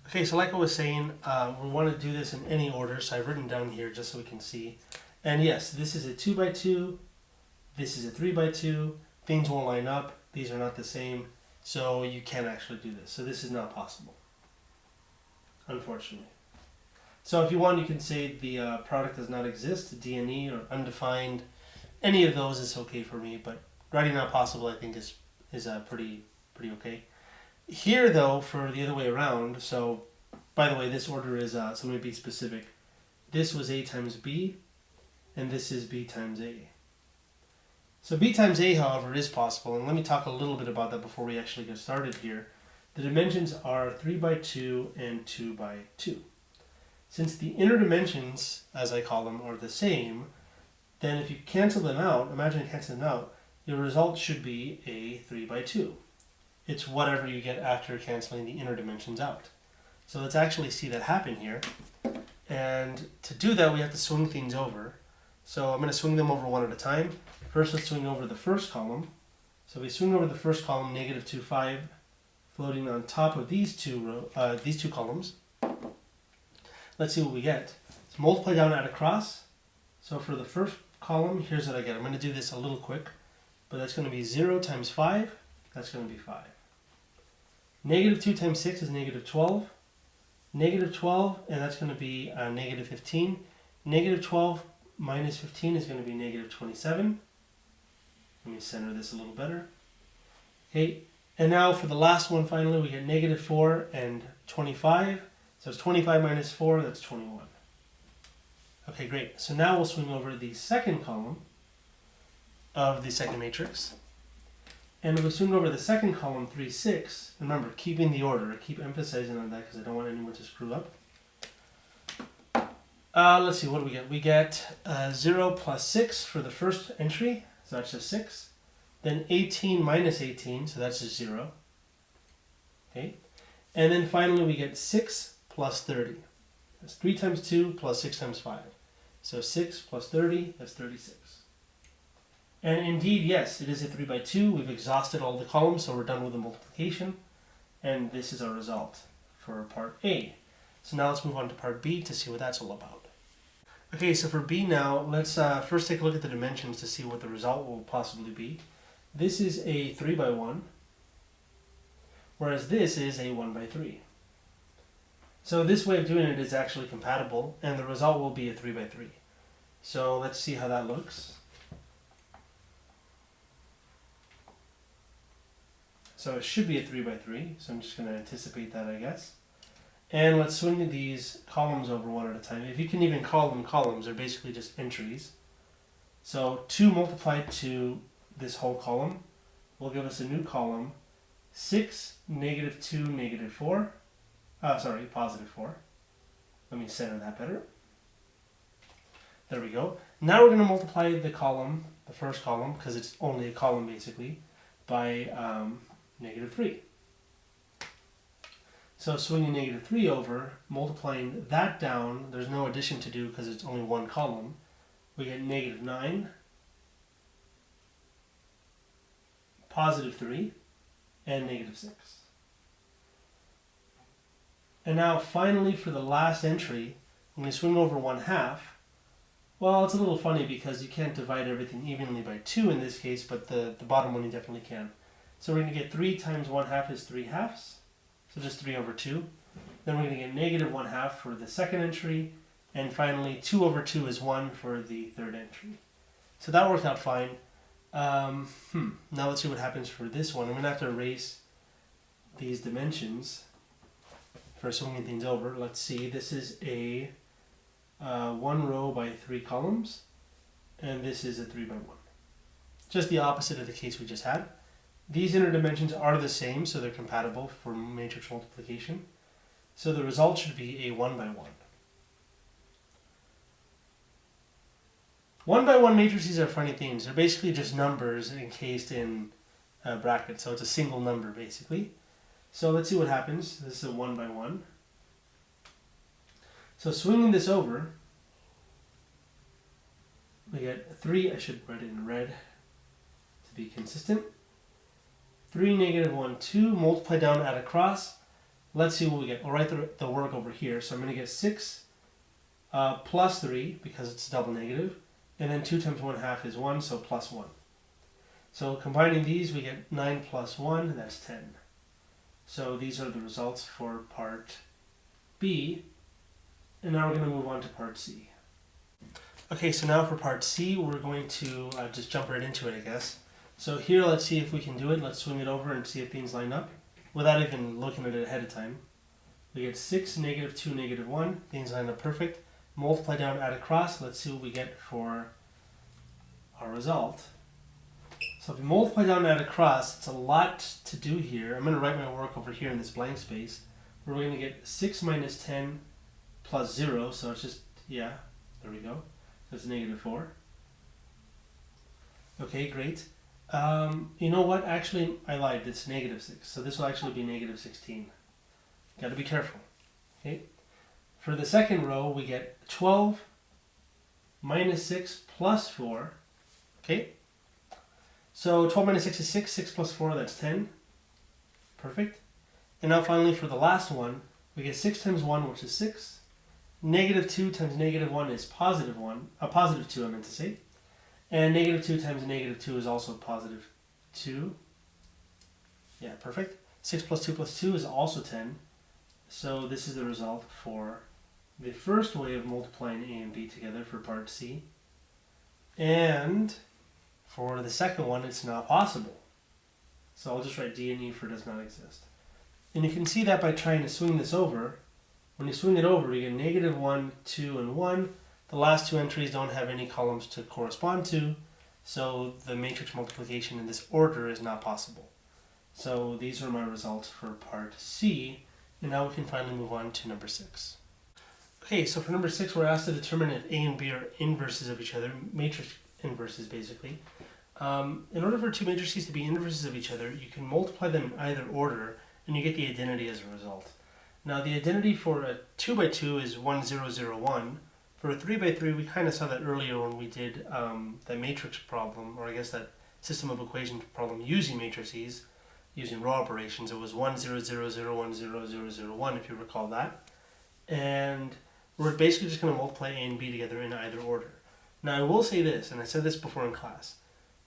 Speaker 1: Okay, so like I was saying, we want to do this in any order, so I've written down here just so we can see. And yes, this is a 2 by 2, this is a 3 by 2, things won't line up, these are not the same, so you can't actually do this. So this is not possible, unfortunately. So if you want, you can say the product does not exist, D and E, or undefined. Any of those is okay for me, but writing not possible I think is pretty okay. Here though, for the other way around, so by the way, this order is, so let me be specific. This was A times B, and this is B times A. So B times A, however, is possible, and let me talk a little bit about that before we actually get started here. The dimensions are 3 by 2 and 2 by 2. Since the inner dimensions, as I call them, are the same, then if you cancel them out, imagine canceling them out, your result should be a 3 by 2. It's whatever you get after canceling the inner dimensions out. So let's actually see that happen here. And to do that, we have to swing things over. So I'm going to swing them over one at a time. First, let's swing over the first column. So we swing over the first column, negative 2, 5, floating on top of these two columns. Let's see what we get. So multiply down, add across. So for the first column, here's what I get. I'm going to do this a little quick, but that's going to be 0 times 5. That's going to be 5. Negative 2 times 6 is negative 12. Negative 12, and that's going to be negative 15. Negative 12 minus 15 is going to be negative 27. Let me center this a little better. Okay, and now for the last one, finally, we get negative 4 and 25. So it's 25 minus 4, that's 21. Okay, great. So now we'll swing over the second column of the second matrix. And we'll swing over the second column, 3, 6. Remember, keeping the order. I keep emphasizing on that because I don't want anyone to screw up. Let's see, what do we get? We get 0 plus 6 for the first entry, so that's just 6. Then 18 minus 18, so that's just 0. Okay. And then finally we get 6 plus 30. That's 3 times 2 plus 6 times 5. So 6 plus 30, that's 36. And indeed, yes, it is a 3 by 2. We've exhausted all the columns, so we're done with the multiplication. And this is our result for part A. So now let's move on to part B to see what that's all about. Okay, so for B now, let's first take a look at the dimensions to see what the result will possibly be. This is a 3 by 1, whereas this is a 1 by 3. So this way of doing it is actually compatible, and the result will be a 3 by 3. So let's see how that looks. So it should be a 3 by 3, so I'm just going to anticipate that, I guess. And let's swing these columns over one at a time. If you can even call them columns, they're basically just entries. So 2 multiplied to this whole column will give us a new column, 6, negative 2, negative 4. Positive 4. Let me center that better. There we go. Now we're going to multiply the column, the first column, because it's only a column basically, by negative 3. So swinging negative 3 over, multiplying that down, there's no addition to do because it's only one column. We get negative 9, positive 3, and negative 6. And now finally for the last entry, I'm going to swing over 1/2. Well, it's a little funny because you can't divide everything evenly by 2 in this case, but the bottom one you definitely can. So we're going to get 3 times 1/2 is 3/2. So just 3 over 2. Then we're going to get negative 1/2 for the second entry. And finally, 2 over 2 is 1 for the third entry. So that worked out fine. Now let's see what happens for this one. I'm going to have to erase these dimensions for swinging things over. Let's see. This is a 1 row by 3 columns. And this is a 3 by 1. Just the opposite of the case we just had. These inner dimensions are the same, so they're compatible for matrix multiplication. So the result should be a 1 by 1. 1 by 1 matrices are funny things. They're basically just numbers encased in brackets, so it's a single number basically. So let's see what happens. This is a 1 by 1. So swinging this over, we get 3, I should write it in red to be consistent. 3, negative 1, 2, multiply down, add across. Let's see what we get. I'll write the work over here. So I'm going to get 6 plus 3, because it's double negative. And then 2 times 1/2 is 1, so plus 1. So combining these, we get 9 plus 1, that's 10. So these are the results for part B. And now we're going to move on to part C. Okay, so now for part C, we're going to just jump right into it, I guess. So here, let's see if we can do it. Let's swing it over and see if things line up without even looking at it ahead of time. We get 6, negative 2, negative 1. Things line up perfect. Multiply down, add across. Let's see what we get for our result. So if we multiply down and add across, it's a lot to do here. I'm going to write my work over here in this blank space. We're going to get 6 minus 10 plus 0. So it's just, yeah, there we go. So it's negative 4. Okay, great. You know what? Actually, I lied. It's negative 6. So this will actually be negative 16. Got to be careful. Okay. For the second row, we get 12 minus 6 plus 4. Okay. So 12 minus 6 is 6. 6 plus 4, that's 10. Perfect. And now finally for the last one, we get 6 times 1, which is 6. Negative 2 times negative 1 is positive 1. Positive 2, I meant to say. And negative 2 times negative 2 is also positive 2. Yeah, perfect. 6 plus 2 plus 2 is also 10. So this is the result for the first way of multiplying A and B together for part C. And for the second one, it's not possible. So I'll just write D and E for does not exist. And you can see that by trying to swing this over. When you swing it over, you get negative 1, 2, and 1. The last two entries don't have any columns to correspond to, so the matrix multiplication in this order is not possible. So these are my results for part C, and now we can finally move on to number 6. Okay, so for number 6, we're asked to determine if A and B are inverses of each other, matrix inverses basically. In order for two matrices to be inverses of each other, you can multiply them in either order, and you get the identity as a result. Now, the identity for a 2 by 2 is 1, 0, 0, 1. For a 3 by 3, we kind of saw that earlier when we did the matrix problem, or I guess that system of equations problem using matrices, using row operations. It was 1, 0, 0, 0, 1, 0, 0, 0, 1, if you recall that. And we're basically just going to multiply A and B together in either order. Now, I will say this, and I said this before in class.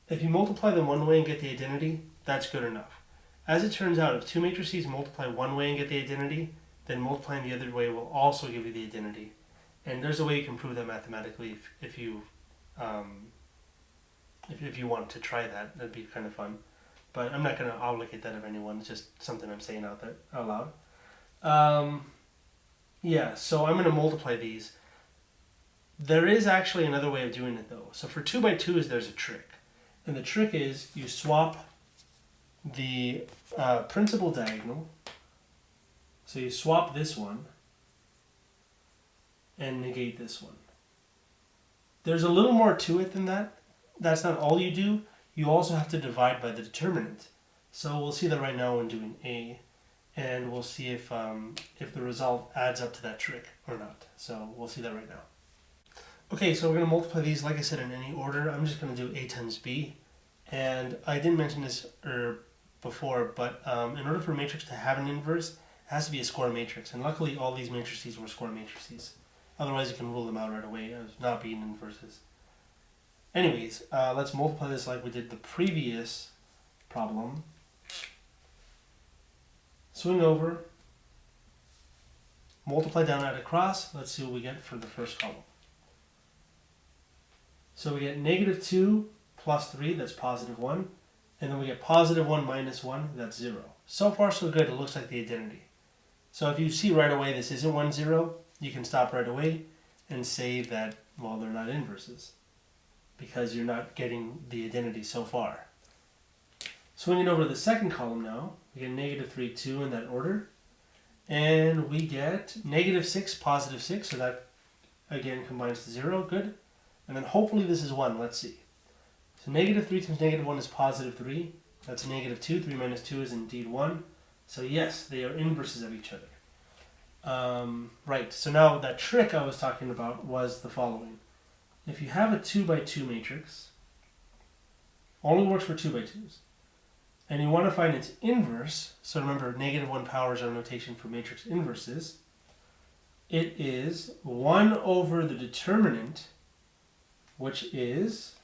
Speaker 1: If you multiply them one way and get the identity, that's good enough. As it turns out, if two matrices multiply one way and get the identity, then multiplying the other way will also give you the identity. And there's a way you can prove that mathematically if you want to try that. That'd be kind of fun. But I'm not going to obligate that of anyone. It's just something I'm saying out loud. Yeah, so I'm going to multiply these. There is actually another way of doing it though. So for 2 by 2s, there's a trick. And the trick is you swap the principal diagonal. So you swap this one and negate this one. There's a little more to it than that. That's not all you do. You also have to divide by the determinant. So we'll see that right now when doing A. And we'll see if the result adds up to that trick or not. So we'll see that right now. Okay, so we're going to multiply these, like I said, in any order. I'm just going to do A times B. And I didn't mention this before, but in order for a matrix to have an inverse, it has to be a square matrix. And luckily, all these matrices were square matrices. Otherwise, you can rule them out right away as not being inverses. Anyways, let's multiply this like we did the previous problem. Swing over, multiply down, add across. Let's see what we get for the first column. So we get negative 2 plus 3, that's positive 1. And then we get positive 1 minus 1, that's 0. So far so good, it looks like the identity. So if you see right away this isn't 1, 0, you can stop right away and say that, well, they're not inverses, because you're not getting the identity so far. Swinging over to the second column now, we get negative 3, 2 in that order. And we get negative 6, positive 6, so that again combines to 0, good. And then hopefully this is 1, let's see. So negative 3 times negative 1 is positive 3. That's negative 2, 3 minus 2 is indeed 1. So yes, they are inverses of each other. Right, so now that trick I was talking about was the following. If you have a 2 by 2 matrix, only works for 2 by 2s, and you want to find its inverse, so remember negative 1 powers are notation for matrix inverses, it is 1 over the determinant, which is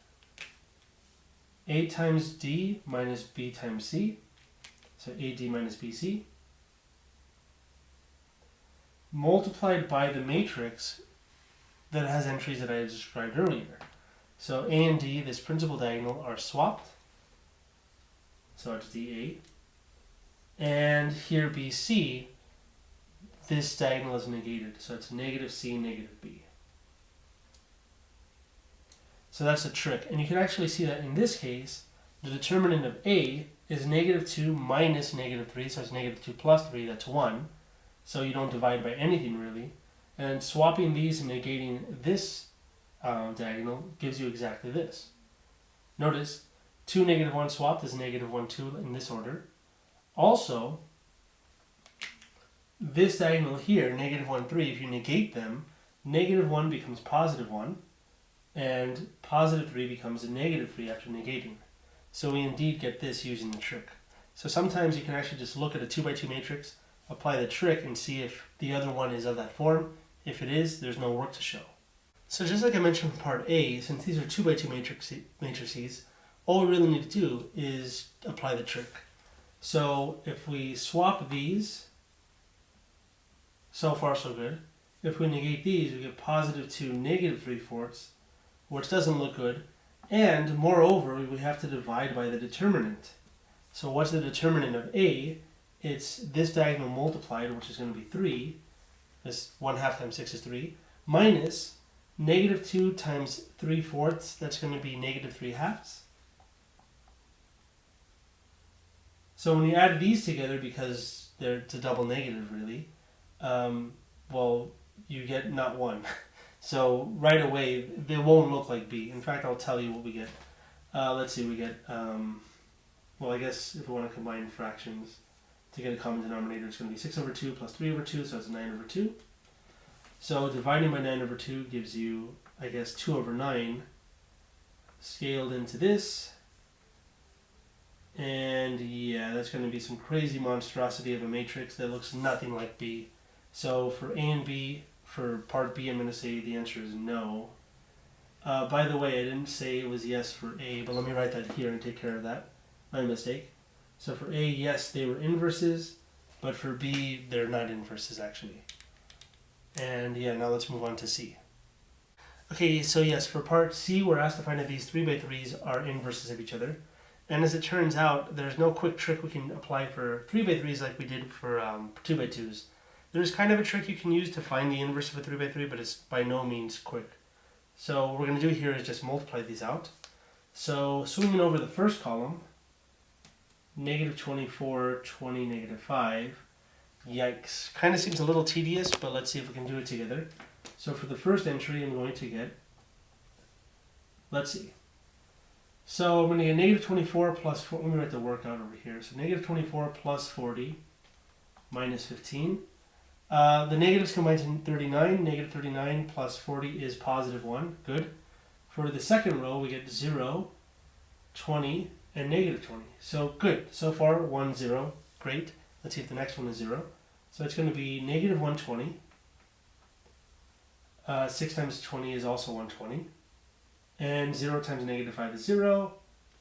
Speaker 1: A times D minus B times C, so AD minus BC, multiplied by the matrix that has entries that I described earlier. So A and D, this principal diagonal, are swapped, so it's DA, and here BC, this diagonal is negated, so it's negative C, negative B. So that's the trick. And you can actually see that in this case, the determinant of A is negative 2 minus negative 3, so it's negative 2 plus 3, that's 1. So you don't divide by anything really. And swapping these and negating this diagonal gives you exactly this. Notice, 2, negative 1 swapped is negative 1, 2 in this order. Also, this diagonal here, negative 1, 3, if you negate them, negative 1 becomes positive 1. And positive 3 becomes a negative 3 after negating. So we indeed get this using the trick. So sometimes you can actually just look at a 2 by 2 matrix, apply the trick, and see if the other one is of that form. If it is, there's no work to show. So just like I mentioned in part A, since these are 2 by 2 matrices, all we really need to do is apply the trick. So if we swap these, so far so good. If we negate these, we get positive 2, negative 3/4, which doesn't look good. And moreover, we have to divide by the determinant. So what's the determinant of A? It's this diagonal multiplied, which is going to be 3. This 1/2 times 6 is 3. Minus negative 2 times 3/4, that's going to be negative 3/2. So when you add these together, because it's a double negative really, well, you get not 1. So right away, they won't look like b. In fact, I'll tell you what we get. Let's see, we get, well, I guess if we want to combine fractions to get a common denominator, it's going to be 6 over 2 plus 3 over 2, so it's 9 over 2. So dividing by 9 over 2 gives you, I guess, 2 over 9 scaled into this. And yeah, that's going to be some crazy monstrosity of a matrix that looks nothing like B. So for A and B, for part B, I'm going to say the answer is no. By the way, I didn't say it was yes for A, but let me write that here and take care of that. My mistake. So for A, yes, they were inverses, but for B, they're not inverses actually. And yeah, now let's move on to C. Okay, so yes, for part C, we're asked to find if these 3 by 3s are inverses of each other. And as it turns out, there's no quick trick we can apply for 3 by 3s like we did for 2 by 2s. There's kind of a trick you can use to find the inverse of a 3 by 3, but it's by no means quick. So what we're going to do here is just multiply these out. So swinging over the first column, negative 24, 20, negative 5. Yikes. Kind of seems a little tedious, but let's see if we can do it together. So for the first entry, I'm going to get, let's see. So I'm going to get negative 24 plus 4. Let me write the workout over here. So negative 24 plus 40 minus 15. The negatives combine to 39. Negative 39 plus 40 is positive 1. Good. For the second row, we get 0, 20, and negative 20. So good. So far, 1, 0. Great. Let's see if the next one is 0. So it's going to be negative 120. 6 times 20 is also 120. And 0 times negative 5 is 0.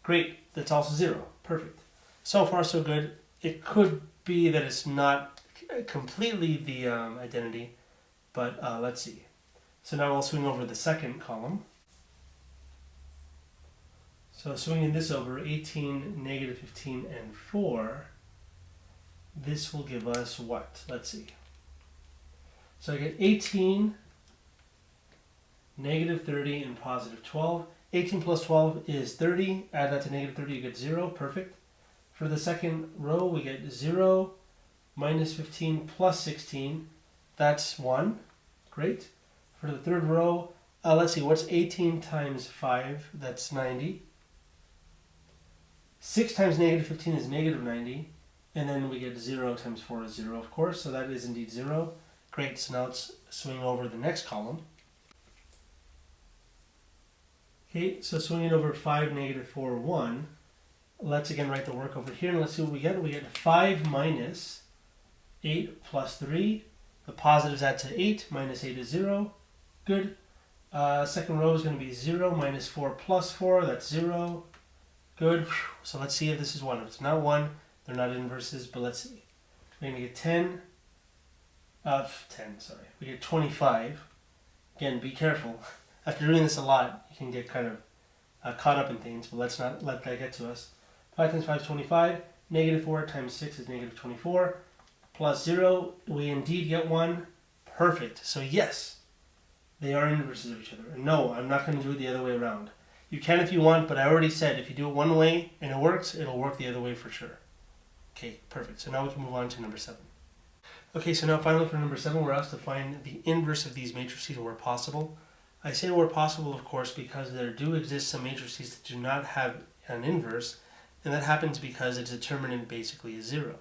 Speaker 1: Great. That's also 0. Perfect. So far, so good. It could be that it's not completely the identity, but let's see. So now we'll swing over the second column. So swinging this over, 18, negative 15, and 4, this will give us what? Let's see. So I get 18, negative 30, and positive 12. 18 plus 12 is 30. Add that to negative 30, you get 0. Perfect. For the second row, we get 0, minus 15, plus 16. That's 1. Great. For the third row, let's see, what's 18 times 5? That's 90. 6 times negative 15 is negative 90. And then we get 0 times 4 is 0, of course. So that is indeed 0. Great. So now let's swing over the next column. Okay, so swinging over 5, negative 4, 1. Let's again write the work over here, and let's see what we get. We get 5 minus 8 plus 3. The positives add to 8. Minus 8 is 0. Good. Second row is going to be 0 minus 4 plus 4. That's 0. Good. So let's see if this is 1. If it's not 1, they're not inverses, but let's see. We're going to get 10. We get 25. Again, be careful. After doing this a lot, you can get kind of caught up in things, but let's not let that get to us. 5 times 5 is 25. Negative 4 times 6 is negative 24. Plus 0, we indeed get 1. Perfect. So yes, they are inverses of each other. And no, I'm not going to do it the other way around. You can if you want, but I already said if you do it one way and it works, it'll work the other way for sure. Okay, perfect. So now we can move on to number 7. Okay, so now finally for number 7, we're asked to find the inverse of these matrices where possible. I say where possible, of course, because there do exist some matrices that do not have an inverse, and that happens because its determinant basically is 0.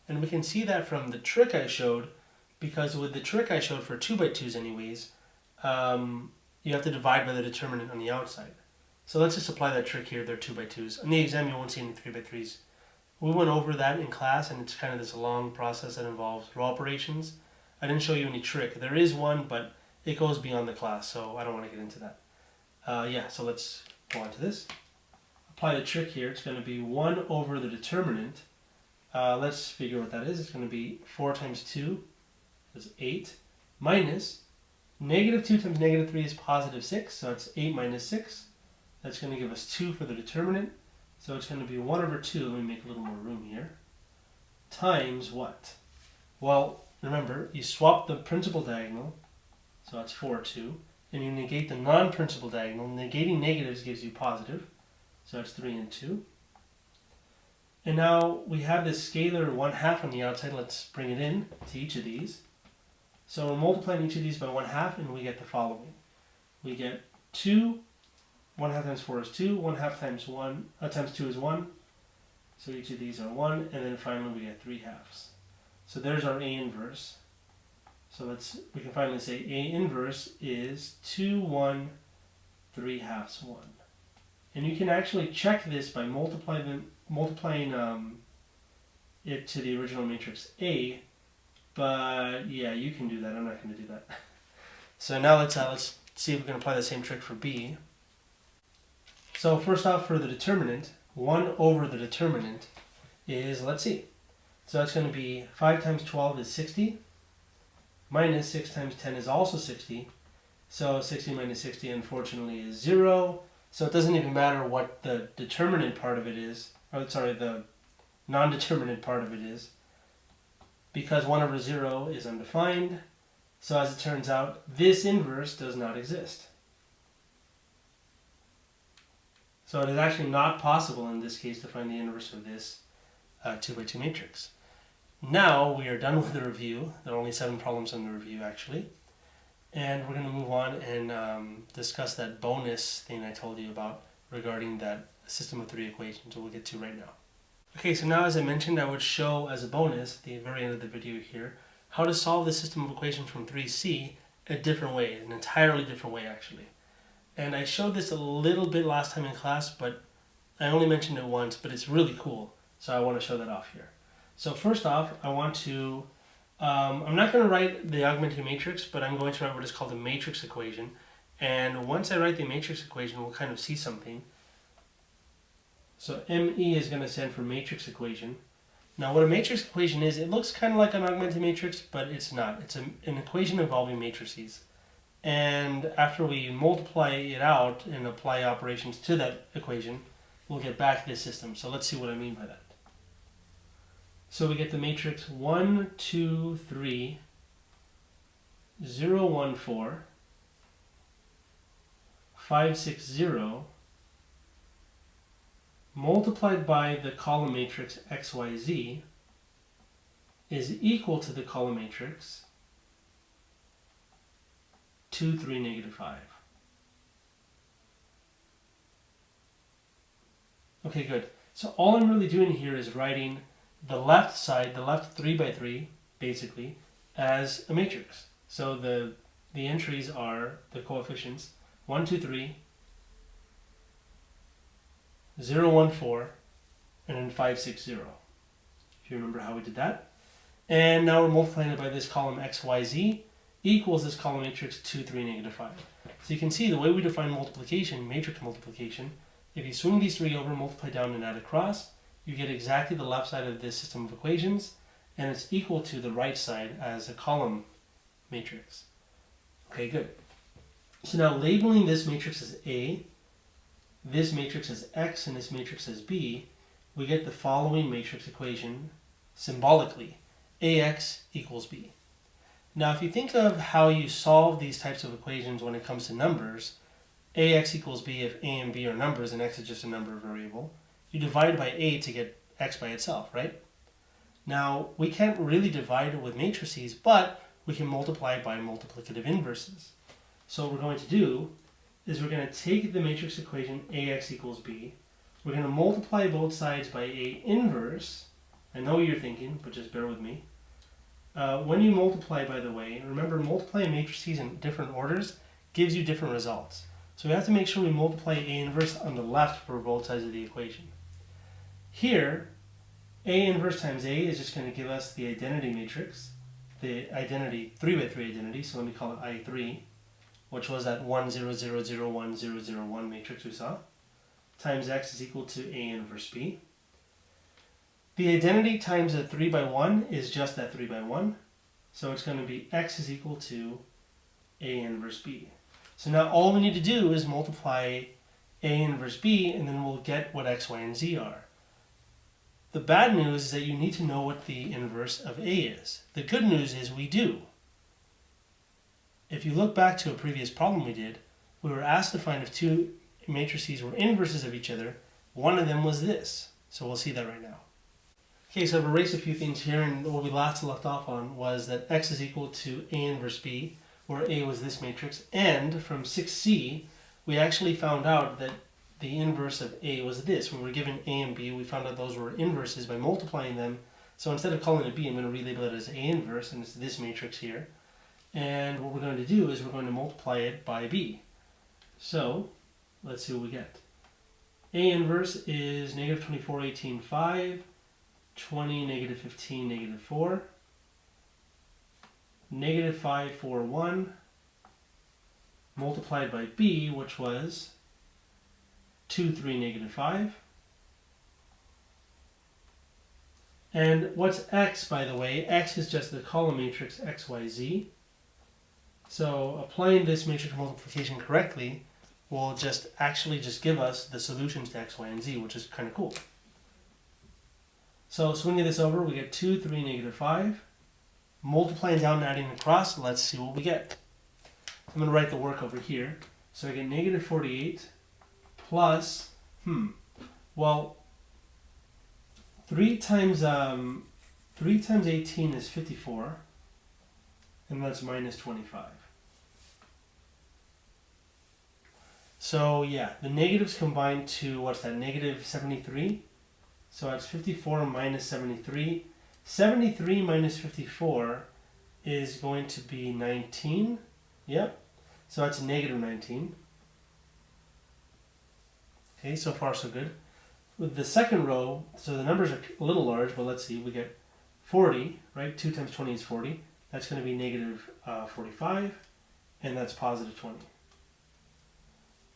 Speaker 1: And we can see that from the trick I showed, because with the trick I showed for 2 by 2s anyways, you have to divide by the determinant on the outside. So let's just apply that trick here. They're 2 by 2s. On the exam, you won't see any 3 by 3s. We went over that in class, and it's kind of this long process that involves row operations. I didn't show you any trick. There is one, but it goes beyond the class, so I don't want to get into that. Yeah, so let's go on to this. Apply the trick here. It's going to be 1 over the determinant. Let's figure what that is. It's going to be 4 times 2 is 8, minus negative 2 times negative 3 is positive 6, so it's 8 minus 6. That's going to give us 2 for the determinant. So it's going to be 1 over 2, let me make a little more room here, times what? Well, remember, you swap the principal diagonal, so that's 4, 2, and you negate the non-principal diagonal. Negating negatives gives you positive, so that's 3 and 2. And now we have this scalar 1/2 on the outside. Let's bring it in to each of these. So we're multiplying each of these by 1/2 and we get the following. We get 2, 1/2 times 4 is 2, 1/2 times 1 times 2 is 1. So each of these are 1, and then finally we get 3/2. So there's our A inverse. So we can finally say A inverse is 2, 1, 3/2, 1. And you can actually check this by multiplying it to the original matrix A. But yeah, you can do that. I'm not going to do that. So now let's see if we can apply the same trick for B. So first off, for the determinant, 1 over the determinant is, let's see. So that's going to be 5 times 12 is 60. Minus 6 times 10 is also 60. So 60 minus 60, unfortunately, is 0. So it doesn't even matter what the determinant part of it is. Or sorry, the non-determinant part of it is. Because 1 over 0 is undefined. So as it turns out, this inverse does not exist. So it is actually not possible in this case to find the inverse of this 2x2 matrix. Now we are done with the review. There are only 7 problems in the review actually. And we're going to move on and discuss that bonus thing I told you about regarding that system of 3 equations that we'll get to right now. Okay, so now as I mentioned, I would show as a bonus at the very end of the video here how to solve the system of equations from 3C a different way, an entirely different way actually. And I showed this a little bit last time in class, but I only mentioned it once, but it's really cool. So I want to show that off here. So first off, I want to, I'm not going to write the augmented matrix, but I'm going to write what is called a matrix equation. And once I write the matrix equation, we'll kind of see something. So ME is going to stand for matrix equation. Now what a matrix equation is, it looks kind of like an augmented matrix, but it's not. It's an equation involving matrices. And after we multiply it out and apply operations to that equation, we'll get back this system. So let's see what I mean by that. So we get the matrix 1, 2, 3, 0, 1, 4, 5, 6, 0, multiplied by the column matrix XYZ is equal to the column matrix 2, 3, negative 5. Okay, good. So all I'm really doing here is writing the left side, the left 3 by 3, basically, as a matrix. So the entries are the coefficients 1, 2, 3, 0, 1, 4, and then 5, 6, 0. If you remember how we did that. And now we're multiplying it by this column XYZ equals this column matrix 2, 3, negative 5. So you can see the way we define multiplication, matrix multiplication, if you swing these 3 over, multiply down and add across, you get exactly the left side of this system of equations, and it's equal to the right side as a column matrix. Okay, good. So now labeling this matrix as A, this matrix as X, and this matrix as B, we get the following matrix equation symbolically. AX equals B. Now if you think of how you solve these types of equations when it comes to numbers, AX equals B if A and B are numbers and X is just a number variable. You divide by A to get X by itself, right? Now we can't really divide with matrices, but we can multiply by multiplicative inverses. So what we're going to do is we're going to take the matrix equation AX equals B. We're going to multiply both sides by A inverse. I know what you're thinking, but just bear with me. When you multiply, by the way, remember multiplying matrices in different orders gives you different results. So we have to make sure we multiply A inverse on the left for both sides of the equation. Here, A inverse times A is just going to give us the identity matrix, the identity 3 by 3 identity, so let me call it I3, which was that 1, 0, 0, 0, 1, 0, 0, 1 matrix we saw, times X is equal to A inverse B. The identity times a 3 by 1 is just that 3 by 1, so it's going to be X is equal to A inverse B. So now all we need to do is multiply A inverse B, and then we'll get what X, Y, and Z are. The bad news is that you need to know what the inverse of A is. The good news is we do. If you look back to a previous problem we did, we were asked to find if 2 matrices were inverses of each other. One of them was this. So we'll see that right now. Okay, so I've erased a few things here, and what we left off on was that x is equal to A inverse B, where A was this matrix, and from 6c, we actually found out that the inverse of A was this. When we were given A and B, we found out those were inverses by multiplying them. So instead of calling it B, I'm going to relabel it as A inverse, and it's this matrix here. And what we're going to do is we're going to multiply it by B. So, let's see what we get. A inverse is negative 24, 18, 5, 20, negative 15, negative 4, negative 5, 4, 1, multiplied by B, which was 2, 3, negative 5. And what's x, by the way? X is just the column matrix x, y, z. So applying this matrix multiplication correctly will just give us the solutions to x, y, and z, which is kind of cool. So swinging this over, we get 2, 3, negative 5. Multiplying down and adding across, let's see what we get. I'm going to write the work over here. So I get negative 48 plus, well, 3 times 18 is 54, and that's minus 25. So yeah, the negatives combine to, what's that, negative 73? So that's 54 minus 73. 73 minus 54 is going to be 19. Yep. So that's negative 19. Okay, so far so good. With the second row, so the numbers are a little large, but let's see, we get 40, right? 2 times 20 is 40. That's going to be negative 45, and that's positive 20.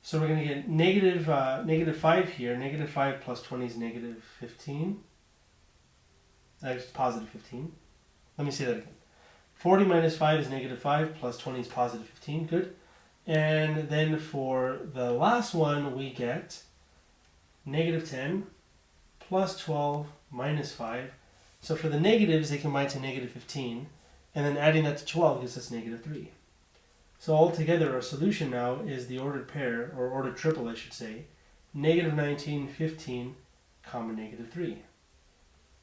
Speaker 1: So we're going to get negative 5 here. Negative 5 plus 20 is negative 15. That's positive 15. Let me say that again. 40 minus 5 is negative 5, plus 20 is positive 15. Good. And then for the last one, we get negative 10 plus 12 minus 5. So for the negatives, they combine to negative 15. And then adding that to 12 gives us negative 3. So altogether, our solution now is the ordered pair, or ordered triple, I should say, negative 19, 15, comma negative 3.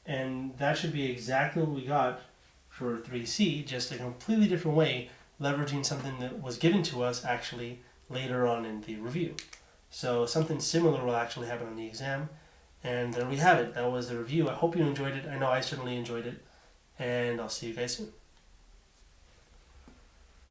Speaker 1: And that should be exactly what we got for 3C, just a completely different way, leveraging something that was given to us actually later on in the review. So something similar will actually happen on the exam. And there we have it. That was the review. I hope you enjoyed it. I know I certainly enjoyed it. And I'll see you guys soon.